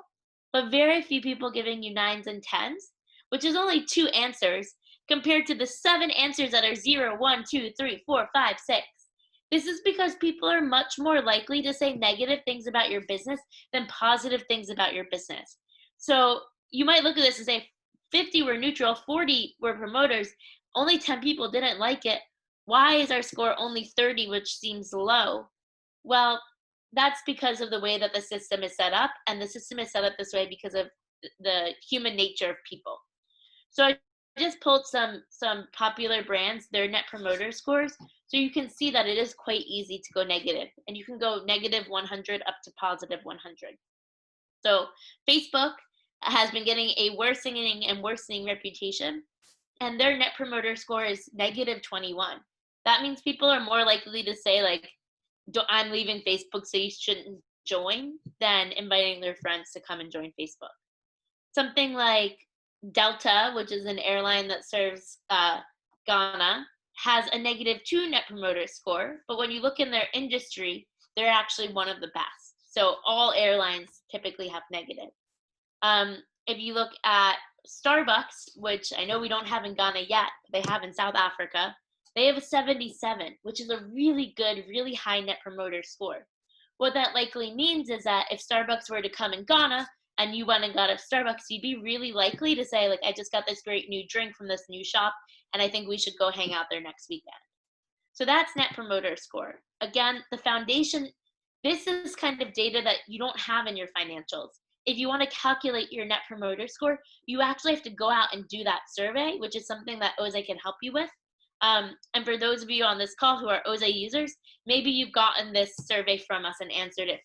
but very few people giving you 9s and 10s, which is only 2 answers compared to the 7 answers that are 0, 1, 2, 3, 4, 5, 6. This is because people are much more likely to say negative things about your business than positive things about your business. So you might look at this and say 50 were neutral, 40 were promoters, only 10 people didn't like it. Why is our score only 30, which seems low? Well, that's because of the way that the system is set up, and the system is set up this way because of the human nature of people. So I just pulled some popular brands, their net promoter scores, so you can see that it is quite easy to go negative, and you can go negative 100 up to positive 100. So Facebook has been getting a worsening and worsening reputation, and their net promoter score is negative 21. That means people are more likely to say like, I'm leaving Facebook, so you shouldn't join, than inviting their friends to come and join Facebook. Something like Delta, which is an airline that serves Ghana, has a negative 2 net promoter score, but when you look in their industry, they're actually one of the best. So all airlines typically have negative. If you look at Starbucks, which I know we don't have in Ghana yet, but they have in South Africa, they have a 77, which is a really good, really high net promoter score. What that likely means is that if Starbucks were to come in Ghana and you went and got a Starbucks, you'd be really likely to say, like, I just got this great new drink from this new shop, and I think we should go hang out there next weekend. So that's net promoter score. Again, the foundation, this is kind of data that you don't have in your financials. If you want to calculate your net promoter score, you actually have to go out and do that survey, which is something that OZÉ can help you with. And for those of you on this call who are OZÉ users, maybe you've gotten this survey from us and answered it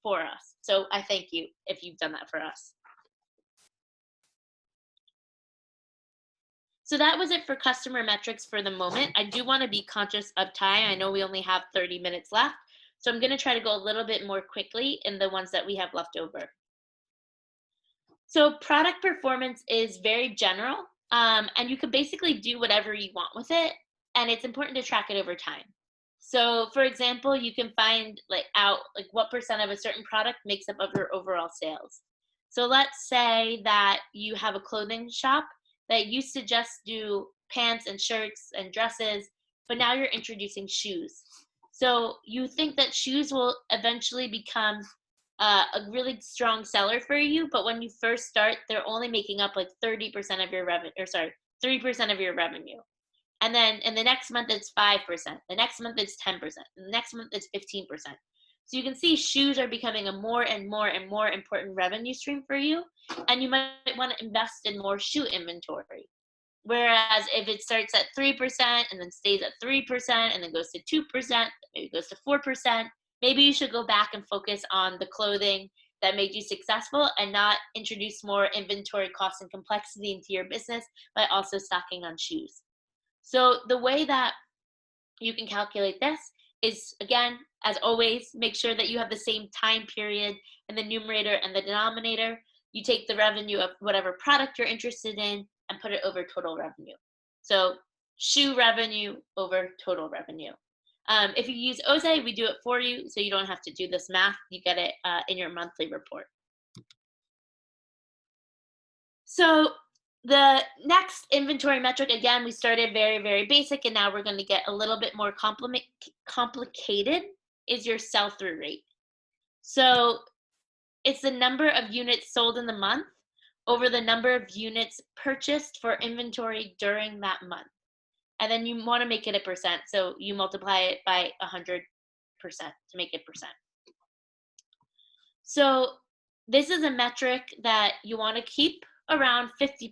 for us. So I thank you if you've done that for us. So that was it for customer metrics for the moment. I do want to be conscious of time. I know we only have 30 minutes left, so I'm going to try to go a little bit more quickly in the ones that we have left over. So product performance is very general, and you can basically do whatever you want with it, and it's important to track it over time. So for example, you can find out what percent of a certain product makes up of your overall sales. So let's say that you have a clothing shop that used to just do pants and shirts and dresses, but now you're introducing shoes. So you think that shoes will eventually become a really strong seller for you, but when you first start, they're only making up like 30% of your revenue, or sorry, 3% of your revenue. And then in the next month, it's 5%. The next month, it's 10%. The next month, it's 15%. So you can see shoes are becoming a more and more and more important revenue stream for you, and you might want to invest in more shoe inventory. Whereas if it starts at 3% and then stays at 3% and then goes to 2%, maybe goes to 4%, maybe you should go back and focus on the clothing that made you successful and not introduce more inventory costs and complexity into your business by also stocking on shoes. So the way that you can calculate this is, again, as always, make sure that you have the same time period in the numerator and the denominator. You take the revenue of whatever product you're interested in and put it over total revenue. So shoe revenue over total revenue. If you use OZÉ, we do it for you, so you don't have to do this math. You get it in your monthly report. So the next inventory metric, again, we started very, very basic, and now we're going to get a little bit more complicated, is your sell-through rate. So it's the number of units sold in the month over the number of units purchased for inventory during that month. And then you want to make it a percent, so you multiply it by 100% to make it percent. So this is a metric that you want to keep around 50%.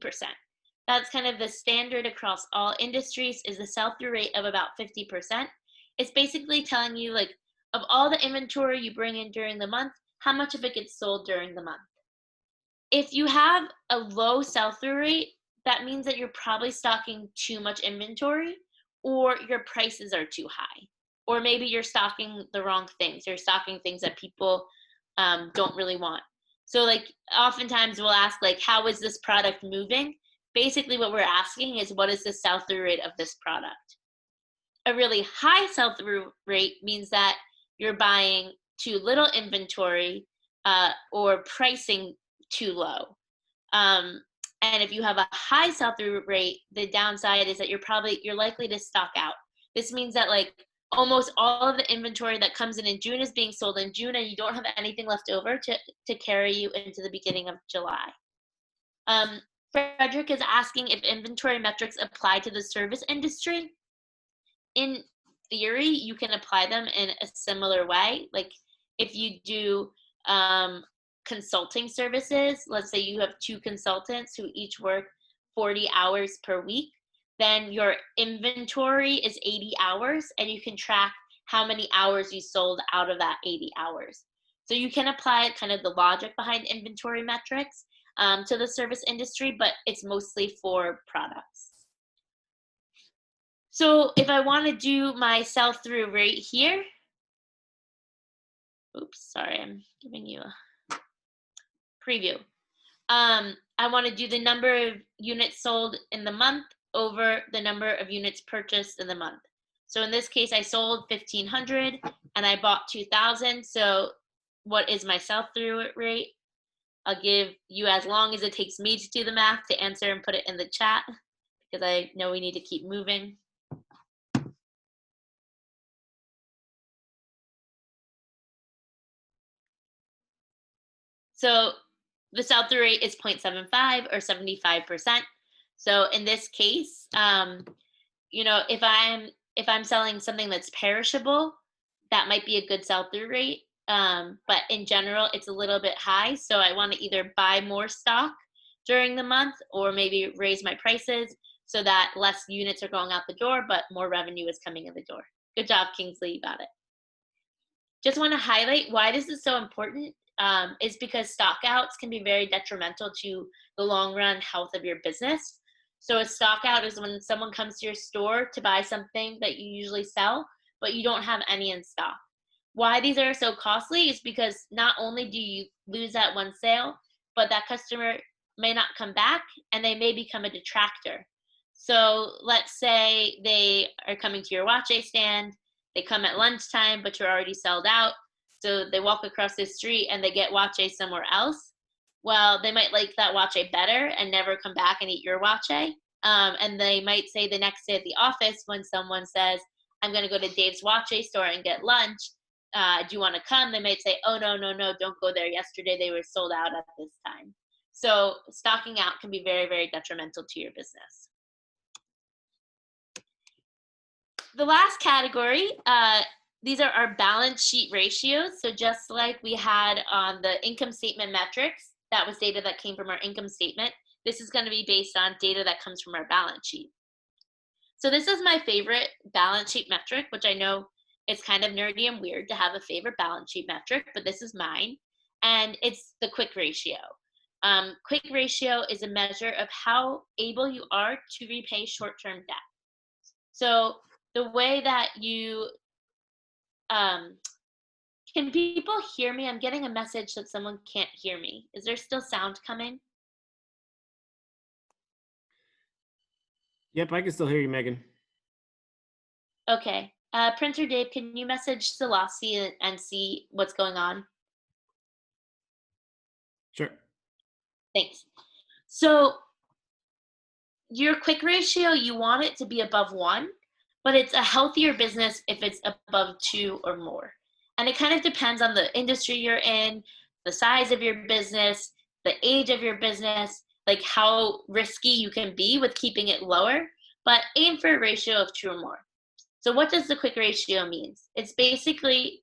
That's kind of the standard across all industries, is the sell-through rate of about 50%. It's basically telling you, like, of all the inventory you bring in during the month, how much of it gets sold during the month. If you have a low sell-through rate, that means that you're probably stocking too much inventory, or your prices are too high, or maybe you're stocking the wrong things. You're stocking things that people don't really want. So, like, oftentimes we'll ask, like, how is this product moving? Basically what we're asking is, what is the sell-through rate of this product? A really high sell-through rate means that you're buying too little inventory or pricing too low. And if you have a high sell-through rate, the downside is that you're likely to stock out. This means that, like, almost all of the inventory that comes in June is being sold in June, and you don't have anything left over to carry you into the beginning of July. Frederick is asking if inventory metrics apply to the service industry. In theory, you can apply them in a similar way. Like, if you do consulting services, let's say you have 2 consultants who each work 40 hours per week, then your inventory is 80 hours, and you can track how many hours you sold out of that 80 hours. So you can apply kind of the logic behind inventory metrics to the service industry, but it's mostly for products. So if I want to do my sell-through rate here, oops, sorry, I'm giving you a preview. I want to do the number of units sold in the month over the number of units purchased in the month. So in this case, I sold 1,500 and I bought 2,000. So what is my sell-through rate? I'll give you as long as it takes me to do the math to answer and put it in the chat, because I know we need to keep moving. So the sell-through rate is 0.75 or 75%. So in this case, you know, if I'm selling something that's perishable, that might be a good sell-through rate. But in general, it's a little bit high. So I want to either buy more stock during the month or maybe raise my prices so that less units are going out the door, but more revenue is coming in the door. Good job, Kingsley, you got it. Just want to highlight why this is so important. Is because stockouts can be very detrimental to the long run health of your business. So a stockout is when someone comes to your store to buy something that you usually sell, but you don't have any in stock. Why these are so costly is because not only do you lose that one sale, but that customer may not come back and they may become a detractor. So let's say they are coming to your watch stand, they come at lunchtime, but you're already sold out. So they walk across the street and they get wache somewhere else. Well, they might like that wache better and never come back and eat your wache. And they might say the next day at the office when someone says, I'm going to go to Dave's wache store and get lunch. Do you want to come? They might say, oh, no, don't go there. Yesterday they were sold out at this time. So stocking out can be very, very detrimental to your business. The last category, these are our balance sheet ratios. So just like we had on the income statement metrics, that was data that came from our income statement. this is going to be based on data that comes from our balance sheet. So this is my favorite balance sheet metric, which I know it's kind of nerdy and weird to have a favorite balance sheet metric, but this is mine, and it's the quick ratio. Quick ratio is a measure of how able you are to repay short-term debt. So the way that you, can people hear me? I'm getting a message that someone can't hear me. Is there still sound coming? Yep, I can still hear you, Megan. Okay. Printer Dave, can you message Selassie and see what's going on? Sure. Thanks. So your quick ratio, you want it to be above 1, but it's a healthier business if it's above 2 or more. And it kind of depends on the industry you're in, the size of your business, the age of your business, like how risky you can be with keeping it lower, but aim for a ratio of 2 or more. So what does the quick ratio mean? It's basically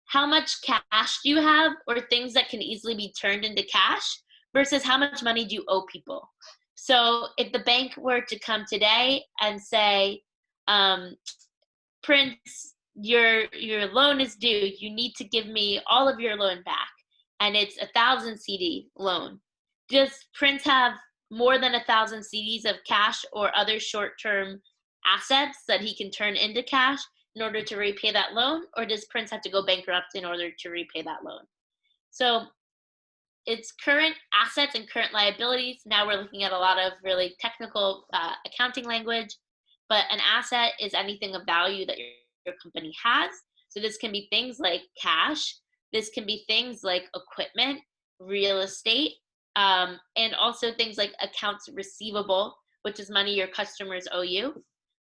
how much cash do you have, or things that can easily be turned into cash, versus how much money do you owe people. So if the bank were to come today and say, Prince, your loan is due, you need to give me all of your loan back, and it's 1,000 CD loan, does Prince have more than 1,000 CDs of cash or other short-term assets that he can turn into cash in order to repay that loan, or does Prince have to go bankrupt in order to repay that loan? So it's current assets and current liabilities. Now we're looking at a lot of really technical accounting language, but an asset is anything of value that your company has. So this can be things like cash. This can be things like equipment, real estate, and also things like accounts receivable, which is money your customers owe you,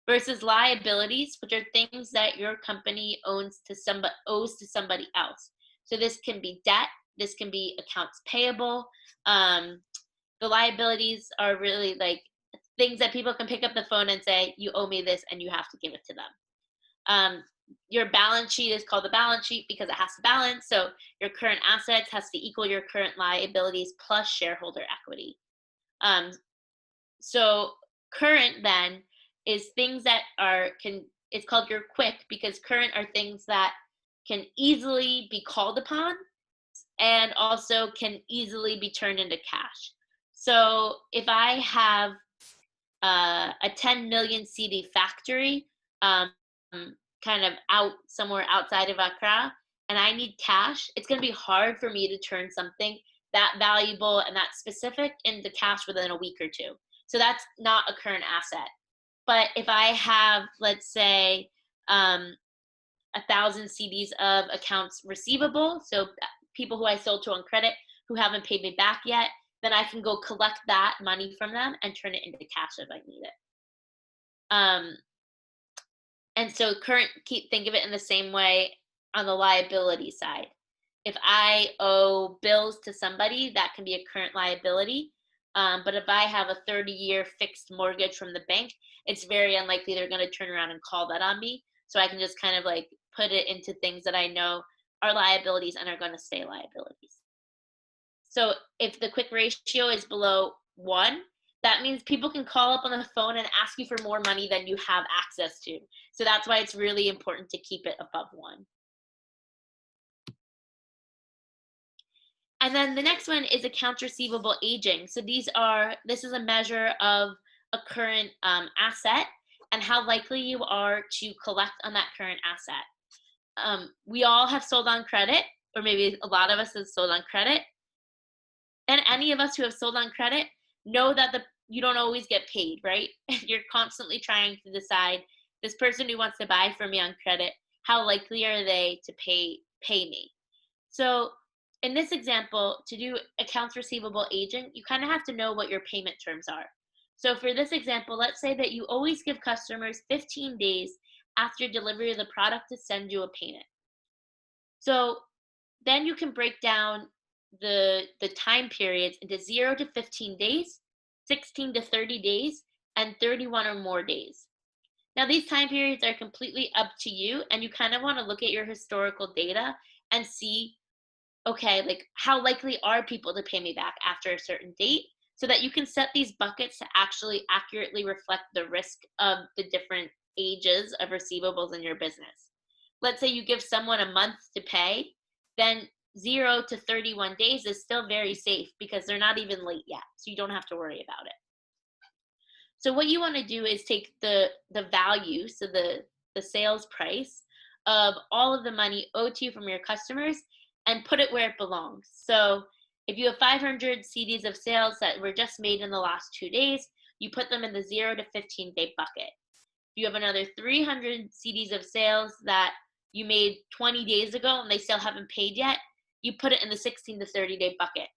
versus liabilities, which are things that your company owes to somebody else. So this can be debt. This can be accounts payable. The liabilities are really like things that people can pick up the phone and say, you owe me this, and you have to give it to them. Your balance sheet is called the balance sheet because it has to balance. So your current assets has to equal your current liabilities plus shareholder equity. So current then is things that it's called your quick because current are things that can easily be called upon and also can easily be turned into cash. So if I have a 10 million CD factory kind of out somewhere outside of Accra, and I need cash, it's going to be hard for me to turn something that valuable and that specific into cash within a week or two. So that's not a current asset. But if I have, let's say, 1,000 CDs of accounts receivable, so people who I sold to on credit who haven't paid me back yet, then I can go collect that money from them and turn it into cash if I need it. And so think of it in the same way on the liability side. If I owe bills to somebody, that can be a current liability. But if I have a 30-year fixed mortgage from the bank, it's very unlikely they're going to turn around and call that on me. So I can just kind of like put it into things that I know are liabilities and are going to stay liabilities. So if the quick ratio is below 1, that means people can call up on the phone and ask you for more money than you have access to. So that's why it's really important to keep it above 1. And then the next one is accounts receivable aging. So this is a measure of a current asset and how likely you are to collect on that current asset. We all have sold on credit, or maybe a lot of us have sold on credit. And any of us who have sold on credit know that you don't always get paid, right? You're constantly trying to decide, this person who wants to buy from me on credit, how likely are they to pay me? So in this example, to do accounts receivable aging, you kind of have to know what your payment terms are. So for this example, let's say that you always give customers 15 days after delivery of the product to send you a payment. So then you can break down the time periods into 0 to 15 days, 16 to 30 days, and 31 or more days. Now these time periods are completely up to you, and you kind of want to look at your historical data and see, okay, like how likely are people to pay me back after a certain date? so that you can set these buckets to actually accurately reflect the risk of the different ages of receivables in your business. Let's say you give someone a month to pay, then 0 to 31 days is still very safe because they're not even late yet, so you don't have to worry about it. So what you want to do is take the value, so the sales price of all of the money owed to you from your customers and put it where it belongs. So if you have 500 CDs of sales that were just made in the last 2 days, you put them in the 0 to 15 day bucket. If you have another 300 CDs of sales that you made 20 days ago and they still haven't paid yet, you put it in the 16 to 30 day bucket.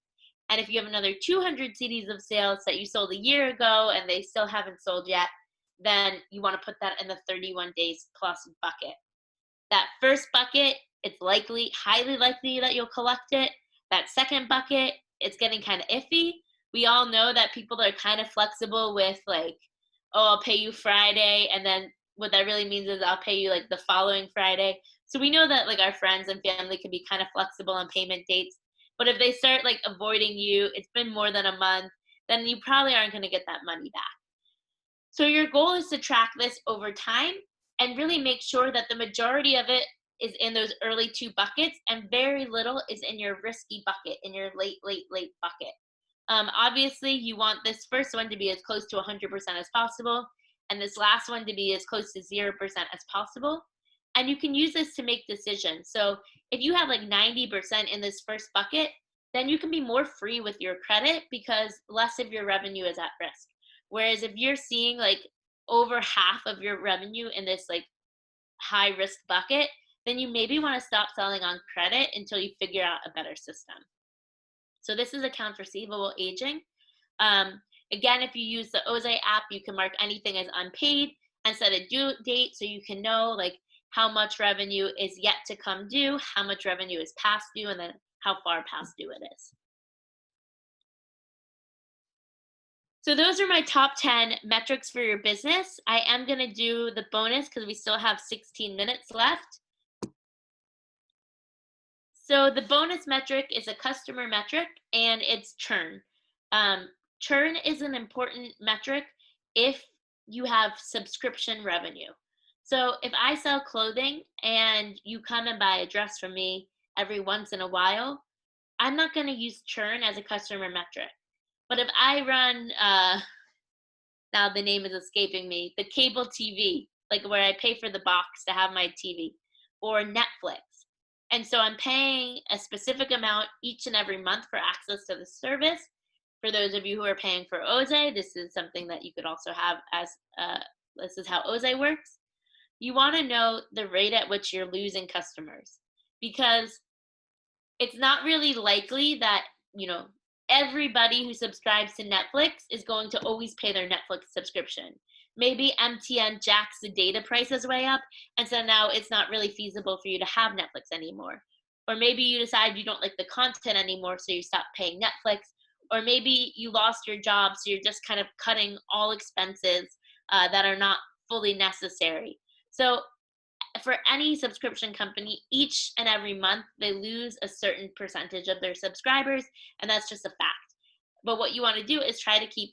And if you have another 200 CDs of sales that you sold a year ago and they still haven't sold yet, then you want to put that in the 31 days plus bucket. That first bucket, it's highly likely that you'll collect it. That second bucket, it's getting kind of iffy. We all know that people are kind of flexible with like, oh, I'll pay you Friday, and then what that really means is I'll pay you like the following Friday. So we know that like our friends and family can be kind of flexible on payment dates. But if they start like avoiding you, it's been more than a month, then you probably aren't going to get that money back. So your goal is to track this over time and really make sure that the majority of it is in those early 2 buckets and very little is in your risky bucket, in your late bucket. Obviously, you want this first one to be as close to 100% as possible and this last one to be as close to 0% as possible. And you can use this to make decisions. So if you have like 90% in this first bucket, then you can be more free with your credit because less of your revenue is at risk. Whereas if you're seeing like over half of your revenue in this like high risk bucket, then you maybe want to stop selling on credit until you figure out a better system. So this is accounts receivable aging. Again, if you use the OZÉ app, you can mark anything as unpaid and set a due date so you can know like how much revenue is yet to come due, how much revenue is past due, and then how far past due it is. So those are my top 10 metrics for your business. I am going to do the bonus because we still have 16 minutes left. So the bonus metric is a customer metric and it's churn. Churn is an important metric if you have subscription revenue. So if I sell clothing and you come and buy a dress from me every once in a while, I'm not going to use churn as a customer metric. But if I run, now the name is escaping me, the cable TV, like where I pay for the box to have my TV, or Netflix. And so I'm paying a specific amount each and every month for access to the service. For those of you who are paying for OZÉ, this is something that you could also have as, this is how OZÉ works. You want to know the rate at which you're losing customers because it's not really likely that, you know, everybody who subscribes to Netflix is going to always pay their Netflix subscription. Maybe MTN jacks the data prices way up, and so now it's not really feasible for you to have Netflix anymore. Or maybe you decide you don't like the content anymore, so you stop paying Netflix. Or maybe you lost your job, so you're just kind of cutting all expenses that are not fully necessary. So for any subscription company, each and every month, they lose a certain percentage of their subscribers, and that's just a fact. But what you want to do is try to keep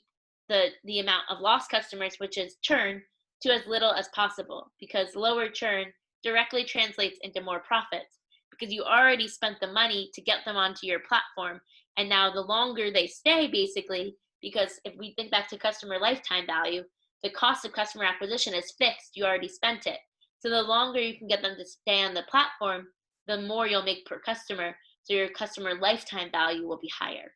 the amount of lost customers, which is churn, to as little as possible, because lower churn directly translates into more profits, because you already spent the money to get them onto your platform, and now the longer they stay, basically, because if we think back to customer lifetime value, the cost of customer acquisition is fixed, you already spent it. So the longer you can get them to stay on the platform, the more you'll make per customer, so your customer lifetime value will be higher.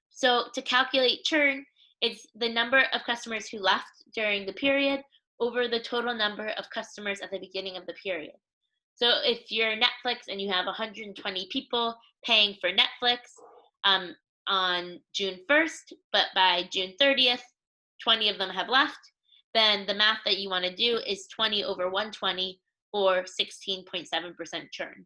So to calculate churn, it's the number of customers who left during the period over the total number of customers at the beginning of the period. So if you're Netflix and you have 120 people paying for Netflix on June 1st, but by June 30th, 20 of them have left, then the math that you want to do is 20 over 120 or 16.7% churn.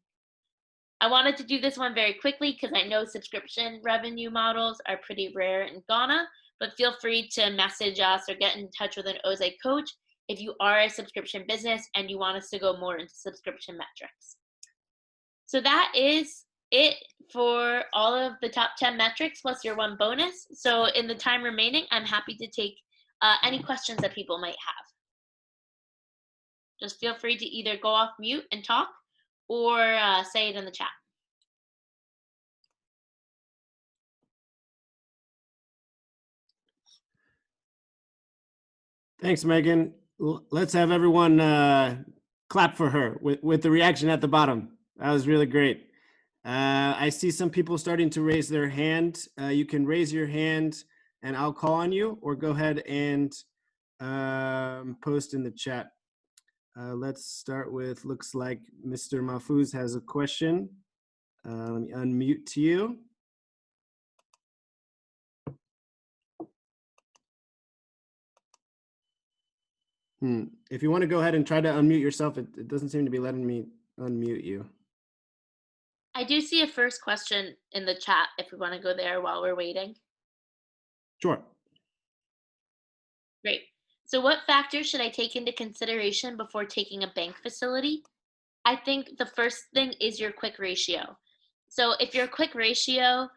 I wanted to do this one very quickly because I know subscription revenue models are pretty rare in Ghana, but feel free to message us or get in touch with an OZÉ coach if you are a subscription business and you want us to go more into subscription metrics. So that is it for all of the top 10 metrics plus your one bonus. So in the time remaining, I'm happy to take any questions that people might have. Just feel free to either go off mute and talk or say it in the chat. Thanks, Megan. Let's have everyone clap for her with the reaction at the bottom. That was really great. I see some people starting to raise their hand. You can raise your hand and I'll call on you, or go ahead and post in the chat. Let's start with, looks like Mr. Mahfouz has a question. Let me unmute to you. If you want to go ahead and try to unmute yourself, it doesn't seem to be letting me unmute you. I do see a first question in the chat if we want to go there while we're waiting. Sure. Great. So what factors should I take into consideration before taking a bank facility? I think the first thing is your quick ratio. So if your quick ratio,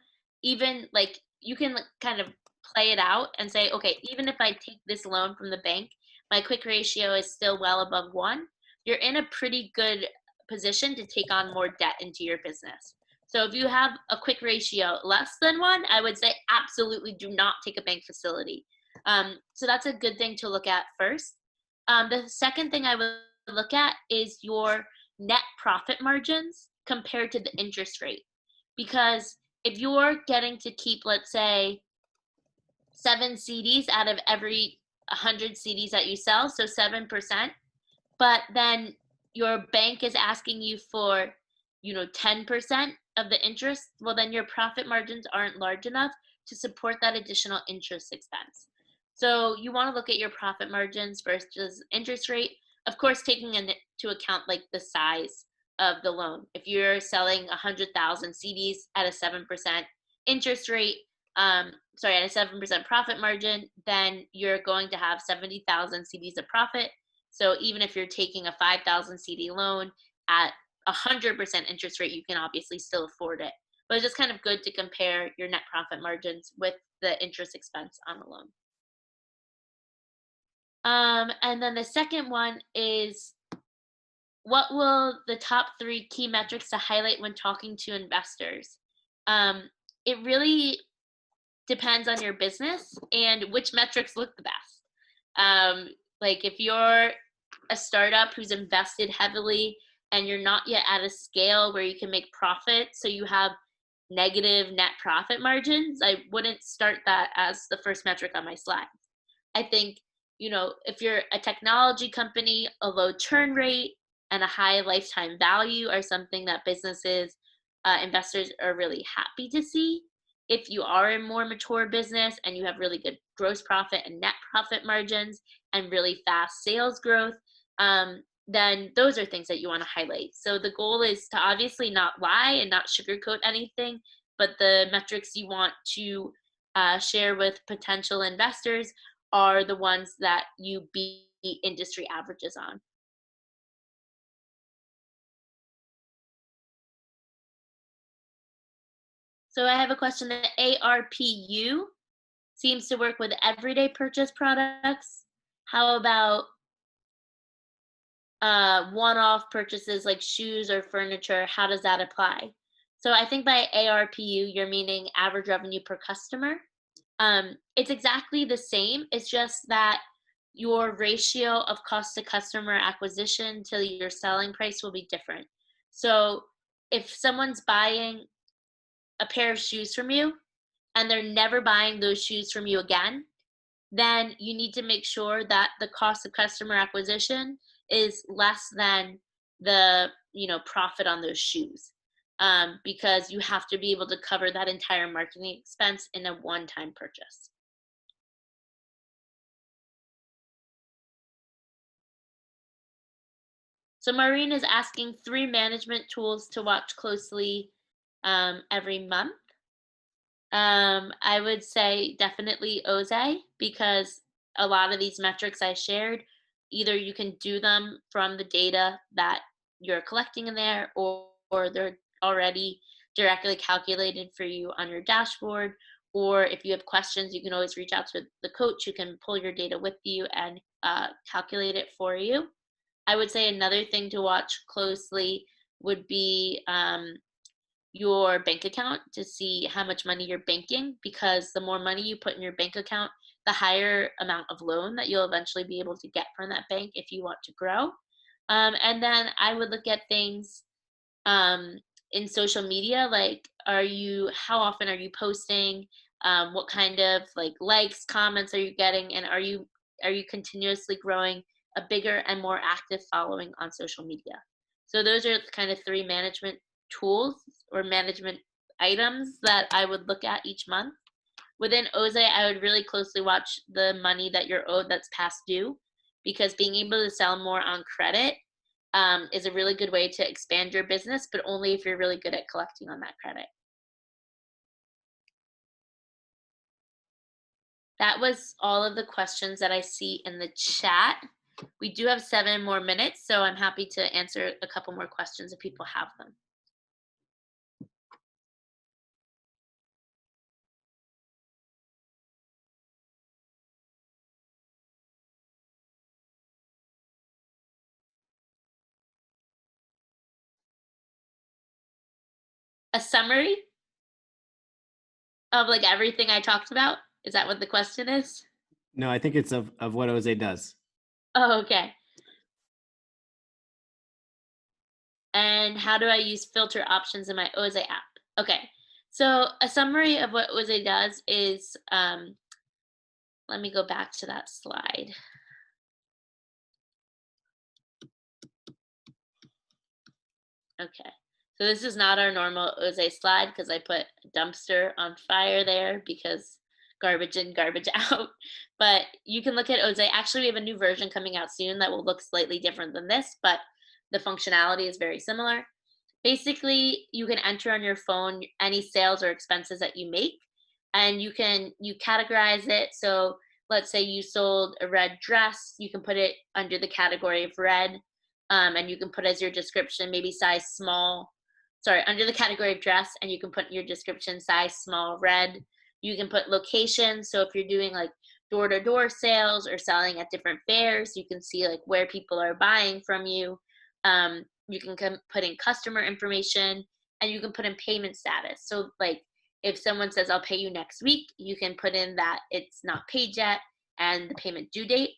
even like you can kind of play it out and say, okay, even if I take this loan from the bank, my quick ratio is still well above 1, you're in a pretty good position to take on more debt into your business. So if you have a quick ratio less than 1, I would say absolutely do not take a bank facility. So that's a good thing to look at first. The second thing I would look at is your net profit margins compared to the interest rate. Because if you're getting to keep, let's say, 7 CDs out of every 100 CDs that you sell, so 7%, but then your bank is asking you for, 10% of the interest, well, then your profit margins aren't large enough to support that additional interest expense. So you want to look at your profit margins versus interest rate, of course, taking into account like the size of the loan. If you're selling 100,000 CDs at a 7% interest rate, at a 7% profit margin, then you're going to have 70,000 CDs of profit. So even if you're taking a 5,000 CD loan at 100% interest rate, you can obviously still afford it. But it's just kind of good to compare your net profit margins with the interest expense on a loan. And then the second one is, what will the top 3 key metrics to highlight when talking to investors? It really depends on your business and which metrics look the best. Like if you're a startup who's invested heavily and you're not yet at a scale where you can make profit, so you have negative net profit margins, I wouldn't start that as the first metric on my slides. I think, if you're a technology company, a low churn rate and a high lifetime value are something that businesses, investors are really happy to see. If you are a more mature business and you have really good gross profit and net profit margins and really fast sales growth, then those are things that you want to highlight. So the goal is to obviously not lie and not sugarcoat anything, but the metrics you want to share with potential investors are the ones that you beat industry averages on. So I have a question. The ARPU seems to work with everyday purchase products. How about one-off purchases like shoes or furniture? How does that apply? So I think by ARPU, you're meaning average revenue per customer. It's exactly the same. It's just that your ratio of cost to customer acquisition to your selling price will be different. So if someone's buying a pair of shoes from you and they're never buying those shoes from you again, then you need to make sure that the cost of customer acquisition is less than the profit on those shoes, because you have to be able to cover that entire marketing expense in a one-time purchase. So Maureen is asking 3 management tools to watch closely every month. I would say definitely OZÉ, because a lot of these metrics I shared, either you can do them from the data that you're collecting in there, or they're already directly calculated for you on your dashboard. Or if you have questions, you can always reach out to the coach who can pull your data with you and calculate it for you. I would say another thing to watch closely would be your bank account to see how much money you're banking, because the more money you put in your bank account, the higher amount of loan that you'll eventually be able to get from that bank if you want to grow. And then I would look at things in social media, like how often are you posting? What kind of like likes, comments are you getting? And are you continuously growing a bigger and more active following on social media? So those are kind of 3 management tools or management items that I would look at each month. Within OZÉ, I would really closely watch the money that you're owed that's past due, because being able to sell more on credit is a really good way to expand your business, but only if you're really good at collecting on that credit. That was all of the questions that I see in the chat. We do have 7 more minutes, so I'm happy to answer a couple more questions if people have them. A summary of like everything I talked about? Is that what the question is? No, I think it's of what OZÉ does. Oh, okay. And how do I use filter options in my OZÉ app? Okay, so a summary of what OZÉ does is, let me go back to that slide. Okay, so this is not our normal OZÉ slide because I put dumpster on fire there because garbage in, garbage out. But you can look at OZÉ. Actually, we have a new version coming out soon that will look slightly different than this, but the functionality is very similar. Basically, you can enter on your phone any sales or expenses that you make, and you categorize it. So let's say you sold a red dress, you can put it under the category of red, and you can put as your description maybe size small, under the category of dress, and you can put your description size small red. You can put location, so if you're doing like door-to-door sales or selling at different fairs, you can see like where people are buying from you. You can put in customer information, and you can put in payment status. So like if someone says, I'll pay you next week, you can put in that it's not paid yet and the payment due date.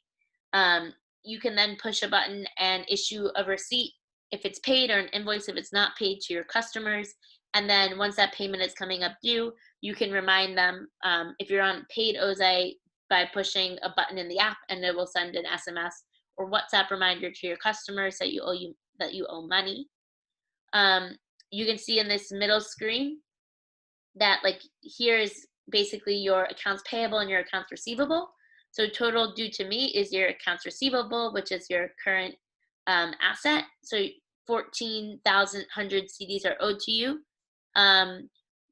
You can then push a button and issue a receipt if it's paid, or an invoice if it's not paid, to your customers. And then once that payment is coming up due, you can remind them, if you're on paid OZÉ, by pushing a button in the app, and it will send an SMS or WhatsApp reminder to your customers that you owe money. You can see in this middle screen that like here is basically your accounts payable and your accounts receivable. So total due to me is your accounts receivable, which is your current asset. So 14,100 CDs are owed to you,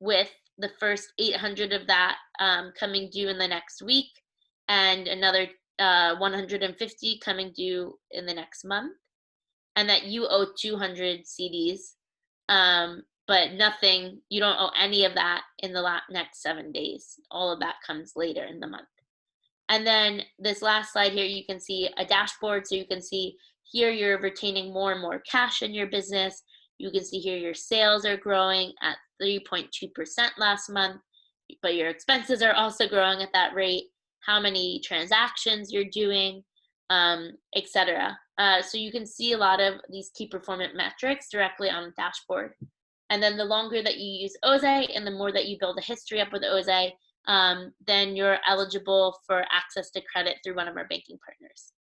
with the first 800 of that coming due in the next week, and another 150 coming due in the next month, and that you owe 200 CDs, but nothing, you don't owe any of that in the next 7 days. All of that comes later in the month. And then this last slide here, you can see a dashboard. So you can see here you're retaining more and more cash in your business. You can see here your sales are growing at 3.2% last month, but your expenses are also growing at that rate, how many transactions you're doing, etc. So you can see a lot of these key performance metrics directly on the dashboard. And then the longer that you use OZÉ and the more that you build a history up with OZÉ, then you're eligible for access to credit through one of our banking partners.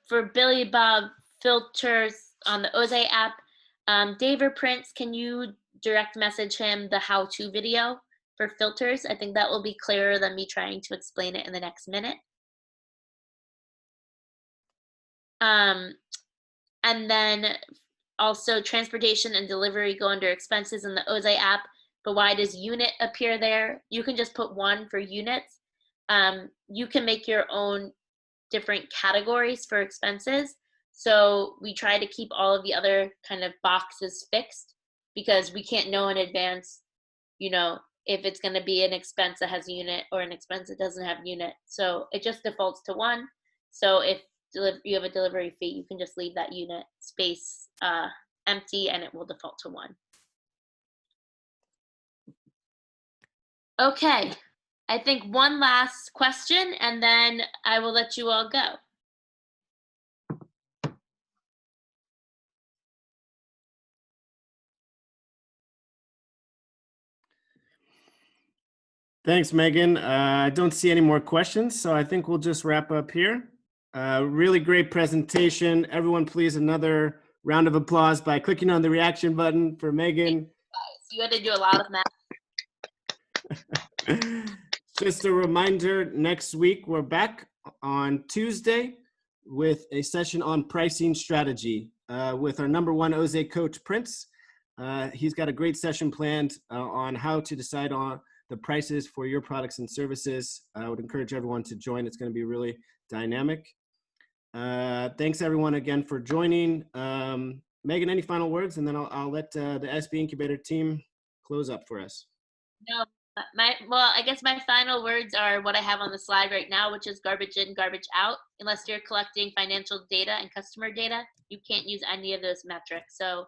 For Billy Bob filters on the OZÉ app, Dave or Prince, can you direct message him the how-to video for filters? I think that will be clearer than me trying to explain it in the next minute. And then also transportation and delivery go under expenses in the OZÉ app, but why does unit appear there? You can just put 1 for units. You can make your own different categories for expenses. So we try to keep all of the other kind of boxes fixed because we can't know in advance, you know, if it's going to be an expense that has a unit or an expense that doesn't have a unit. So it just defaults to 1. So if you have a delivery fee, you can just leave that unit space empty and it will default to 1. Okay, I think one last question and then I will let you all go. Thanks, Megan. I don't see any more questions, so I think we'll just wrap up here. Really great presentation. Everyone, please, another round of applause by clicking on the reaction button for Megan. You had to do a lot of math. Just a reminder, next week we're back on Tuesday with a session on pricing strategy with our #1 OZÉ coach, Prince. He's got a great session planned on how to decide on the prices for your products and services. I would encourage everyone to join. It's going to be really dynamic. Thanks everyone again for joining. Megan, any final words? And then I'll let the SB Incubator team close up for us. No, well, I guess my final words are what I have on the slide right now, which is garbage in, garbage out. Unless you're collecting financial data and customer data, you can't use any of those metrics. So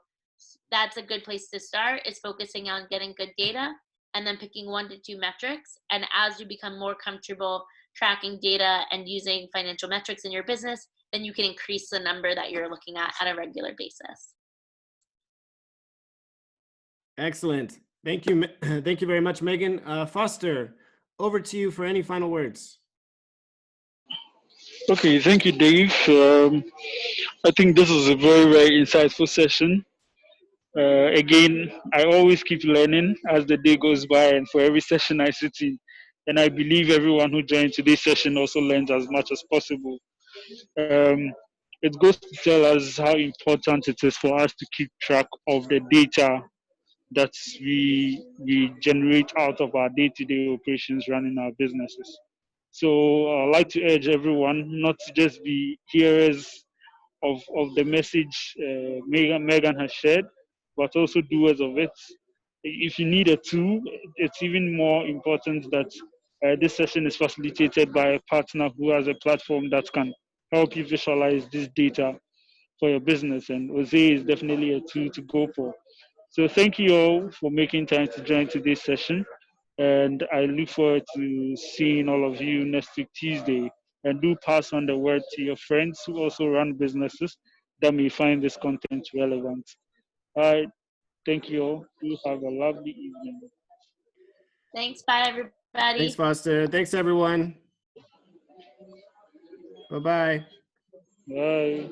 that's a good place to start, is focusing on getting good data and then picking 1 to 2 metrics. And as you become more comfortable tracking data and using financial metrics in your business, then you can increase the number that you're looking at a regular basis. Excellent. Thank you. Thank you very much, Megan. Foster, over to you for any final words. Okay, thank you, Dave. I think this was a very, very insightful session. Again, I always keep learning as the day goes by, and for every session I sit in. And I believe everyone who joined today's session also learns as much as possible. It goes to tell us how important it is for us to keep track of the data that we generate out of our day-to-day operations running our businesses. So I'd like to urge everyone not to just be hearers of the message Megan has shared, but also doers of it. If you need a tool, it's even more important that this session is facilitated by a partner who has a platform that can help you visualize this data for your business. And OZÉ is definitely a tool to go for. So thank you all for making time to join today's session. And I look forward to seeing all of you next week, Tuesday. And do pass on the word to your friends who also run businesses that may find this content relevant. All right. Thank you all. You have a lovely evening. Thanks. Bye, everybody. Thanks, Foster. Thanks, everyone. Bye-bye. Bye.